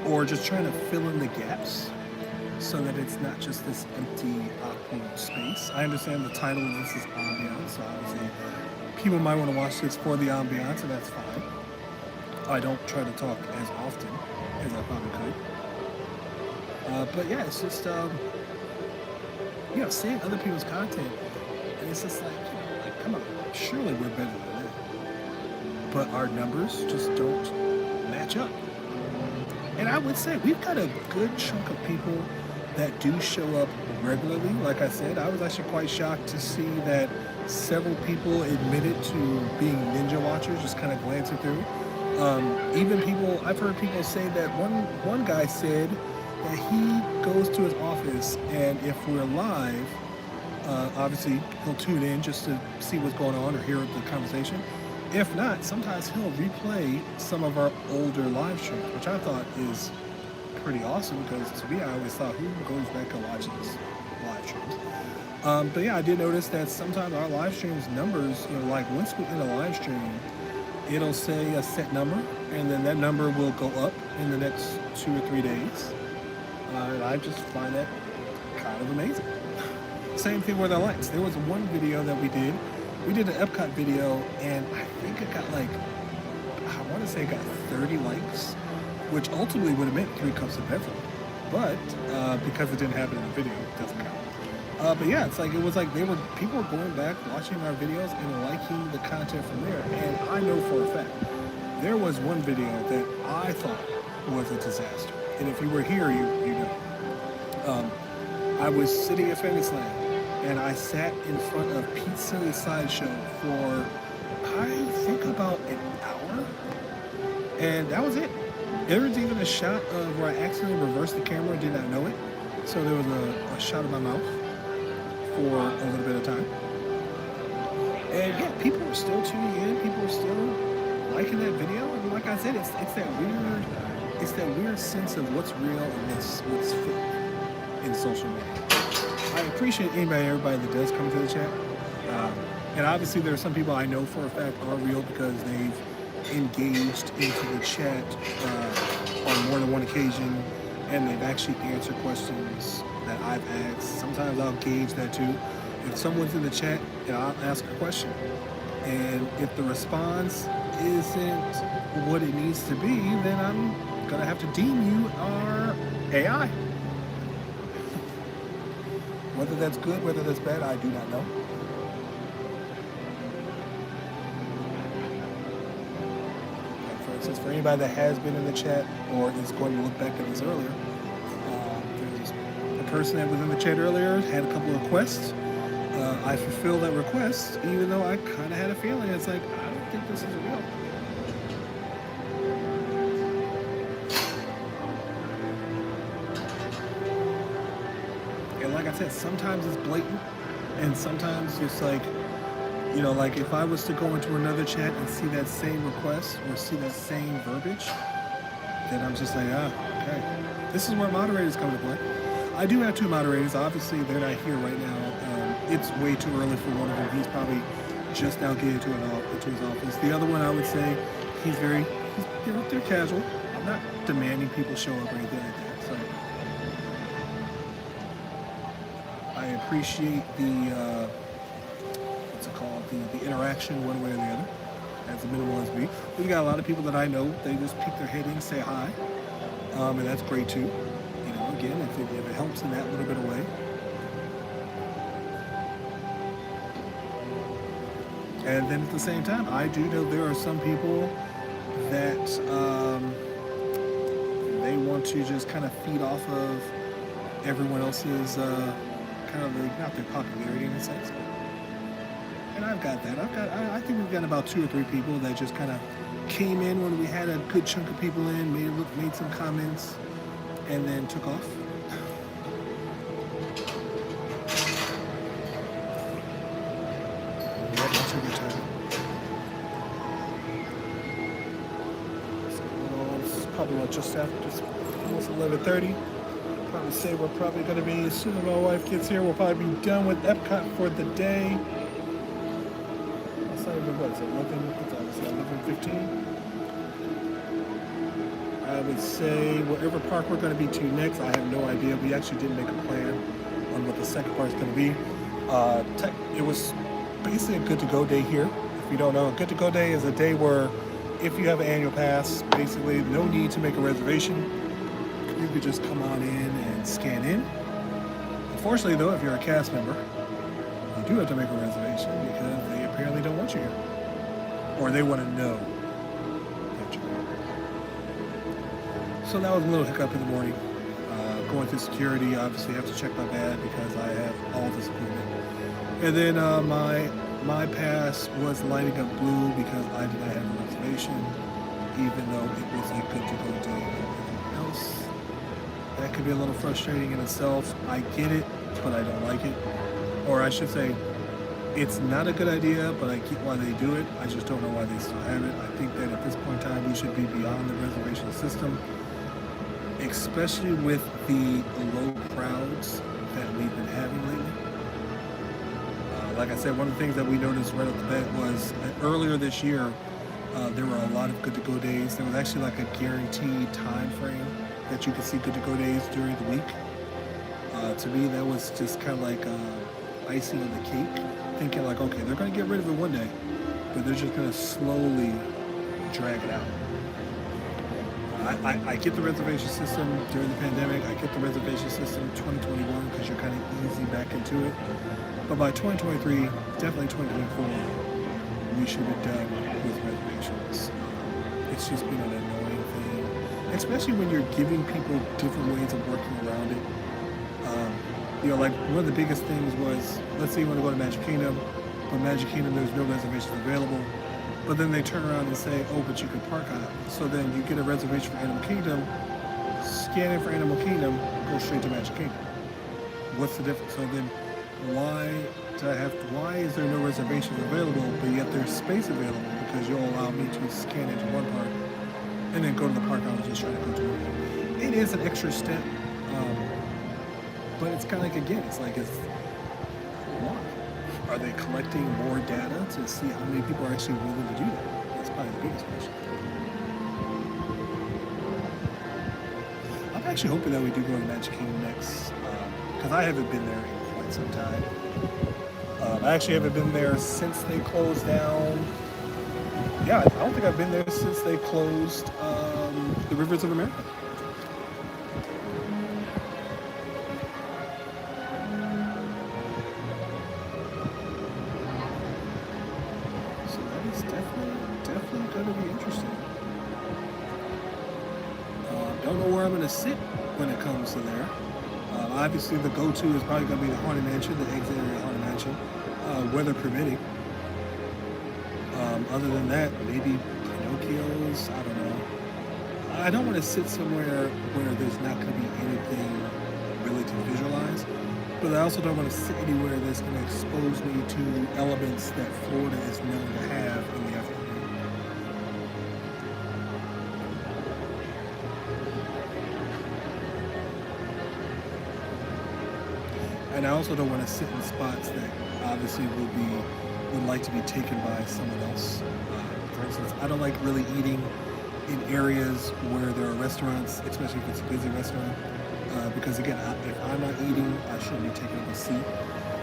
or just trying to fill in the gaps so that it's not just this empty, awkward space. I understand the title of this is Ambience, so obviously people might want to watch this for the ambiance, and that's fine. I don't try to talk as often as I probably could. But yeah, it's just, seeing other people's content, and it's just like, come on, surely we're better than that. But our numbers just don't match up. And I would say we've got a good chunk of people that do show up regularly. Like I said, I was actually quite shocked to see that several people admitted to being ninja watchers, just kind of glancing through. Even people, I've heard people say that one guy said that he goes to his office, and if we're live, obviously he'll tune in just to see what's going on or hear the conversation. If not, sometimes he'll replay some of our older live streams, which I thought is pretty awesome, because to me, I always thought, who goes back and watches live streams? But yeah, I did notice that sometimes our live streams numbers, like once we end a live stream, it'll say a set number, and then that number will go up in the next 2 or 3 days. And I just find that kind of amazing. Same thing with our likes. There was one video that we did. We did an EPCOT video, and I think it got I want to say it got 30 likes, which ultimately would have meant 3 cups of beverage. But because it didn't happen in the video, it doesn't count. But yeah, people were going back, watching our videos, and liking the content from there. And I know for a fact, there was one video that I thought was a disaster. And if you were here, you know. I was sitting at Fantasyland, and I sat in front of Pizza Sideshow for, I think, about an hour. And that was it. There was even a shot of where I accidentally reversed the camera and did not know it. So there was a shot of my mouth for a little bit of time. And yeah, people were still tuning in. People were still liking that video. And like I said, it's that weird sense of what's real and what's fake in social media. I appreciate everybody that does come to the chat. And obviously there are some people I know for a fact are real because they've engaged into the chat on more than one occasion, and they've actually answered questions that I've asked. Sometimes I'll gauge that too. If someone's in the chat, I'll ask a question. And if the response isn't what it needs to be, then I'm gonna have to deem you our AI. Whether that's good, whether that's bad, I do not know. Like for instance, for anybody that has been in the chat or is going to look back at this earlier, there's a person that was in the chat earlier, had a couple of requests. I fulfilled that request, even though I kind of had a feeling. It's like, I don't think this is real. And like I said, sometimes it's blatant, and sometimes it's like, like if I was to go into another chat and see that same request or see that same verbiage, then I'm just like, okay. This is where moderators come to play. I do have 2 moderators. Obviously, they're not here right now. It's way too early for one of them. He's probably just now getting to his office. The other one, I would say, they're casual. I'm not demanding people show up or anything like that. So I appreciate the the interaction one way or the other, as minimal as me. We've got a lot of people that I know. They just peek their head in, say hi, and that's great too. Again, if it helps in that little bit of way. And then at the same time, I do know there are some people that they want to just kind of feed off of everyone else's kind of not their popularity in a sense. And I've got that. I think we've got about 2 or 3 people that just kind of came in when we had a good chunk of people in, made some comments, and then took off. probably just after, just almost 11:30. Probably say we're probably going to be, as soon as my wife gets here, we'll probably be done with Epcot for the day. It's not even, what is it, 11:15? I would say whatever park we're going to be to next, I have no idea. We actually didn't make a plan on what the second part is going to be. It was basically a good-to-go day here. If you don't know, a good-to-go day is a day where if you have an annual pass, basically no need to make a reservation. You could just come on in and scan in. Unfortunately, though, if you're a cast member, you do have to make a reservation because they apparently don't want you here. Or they want to know that you're here. So that was a little hiccup in the morning. Going through security, obviously I have to check my bag because I have all this equipment. And then my pass was lighting up blue because I did not have a reservation, even though it was a good-to-go day and everything else. That could be a little frustrating in itself. I get it, but I don't like it. Or I should say, it's not a good idea, but I get why they do it. I just don't know why they still have it. I think that at this point in time, we should be beyond the reservation system, especially with the low crowds that we've been having lately. Like I said, one of the things that we noticed right off the bat was that earlier this year, there were a lot of good-to-go days. There was actually like a guaranteed time frame that you could see good-to-go days during the week. To me, that was just kind of like icing on the cake, thinking like, okay, they're going to get rid of it one day, but they're just going to slowly drag it out. I get the reservation system during the pandemic. I get the reservation system 2021 because you're kind of easy back into it. But by 2023, definitely 2024, we should be done with reservations. It's just been an annoying thing, especially when you're giving people different ways of working around it. Like one of the biggest things was, let's say you want to go to Magic Kingdom, but Magic Kingdom there's no reservations available. But then they turn around and say, oh, but you can park on it. So then you get a reservation for Animal Kingdom, scan in for Animal Kingdom, go straight to Magic Kingdom. What's the difference? So then why is there no reservations available, but yet there's space available because you'll allow me to scan into one park and then go to the park I was just trying to go to. It is an extra step, but it's kind of like, again, it's why? Are they collecting more data to see how many people are actually willing to do that? That's probably the biggest question. I'm actually hoping that we do go to Magic Kingdom next, because I haven't been there in quite some time. I actually haven't been there since they closed down. Yeah, I don't think I've been there since they closed the Rivers of America. Definitely going to be interesting. Don't know where I'm going to sit when it comes to there. Obviously, the go-to is probably going to be the Haunted Mansion, the exit area Haunted Mansion, weather permitting. Other than that, maybe Pinocchio's, I don't know. I don't want to sit somewhere where there's not going to be anything really to visualize, but I also don't want to sit anywhere that's going to expose me to elements that Florida is known to have in the afternoon. And I also don't want to sit in spots that obviously would like to be taken by someone else. For instance, I don't like really eating in areas where there are restaurants, especially if it's a busy restaurant. Because again, if I'm not eating, I shouldn't be taking up a seat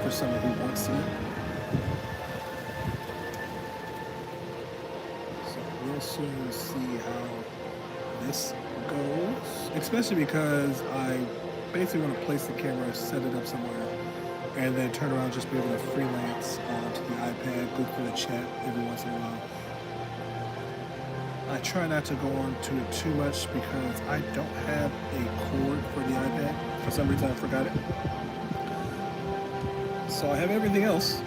for someone who wants to eat. So we'll soon see how this goes, especially because I basically want to place the camera, set it up somewhere, and then turn around, just be able to freelance to the iPad, go through the chat every once in a while. I try not to go on to it too much because I don't have a cord for the iPad. For some reason I forgot it. So I have everything else.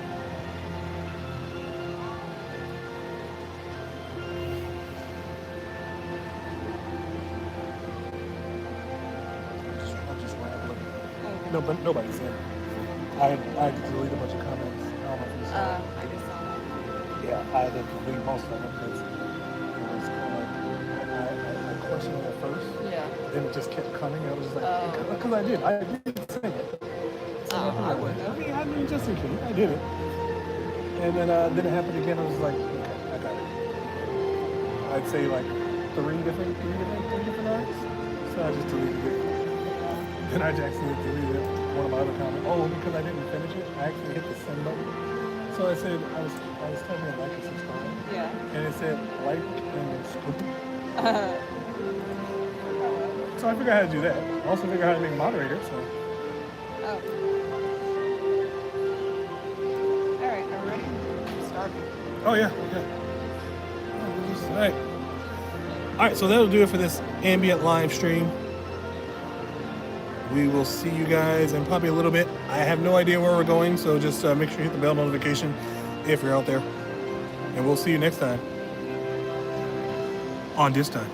I'm just rambling. No, but nobody's in. I had to delete a bunch of comments. I don't know if you saw it. I just saw that. Yeah, I had to delete most of them because it was kind of, I questioned if then it just kept coming. I was just like, because I did sing it. So I wouldn't have. I mean, just in case, I did it. And then it happened again. I was like, okay, I got it. I'd say like three different artists. So I just deleted it. Then I accidentally deleted one of my other comments. Oh, because I didn't finish it, I actually hit the send button. So I said I was telling you to like and subscribe. Yeah. And it said like and subscribe. So I figured out how to do that. I also figured out how to make moderator. So. Oh. All right, are we ready? Start. Oh yeah. All right. All right. So that'll do it for this ambient live stream. We will see you guys in probably a little bit. I have no idea where we're going, so just make sure you hit the bell notification if you're out there. And we'll see you next time on This Time.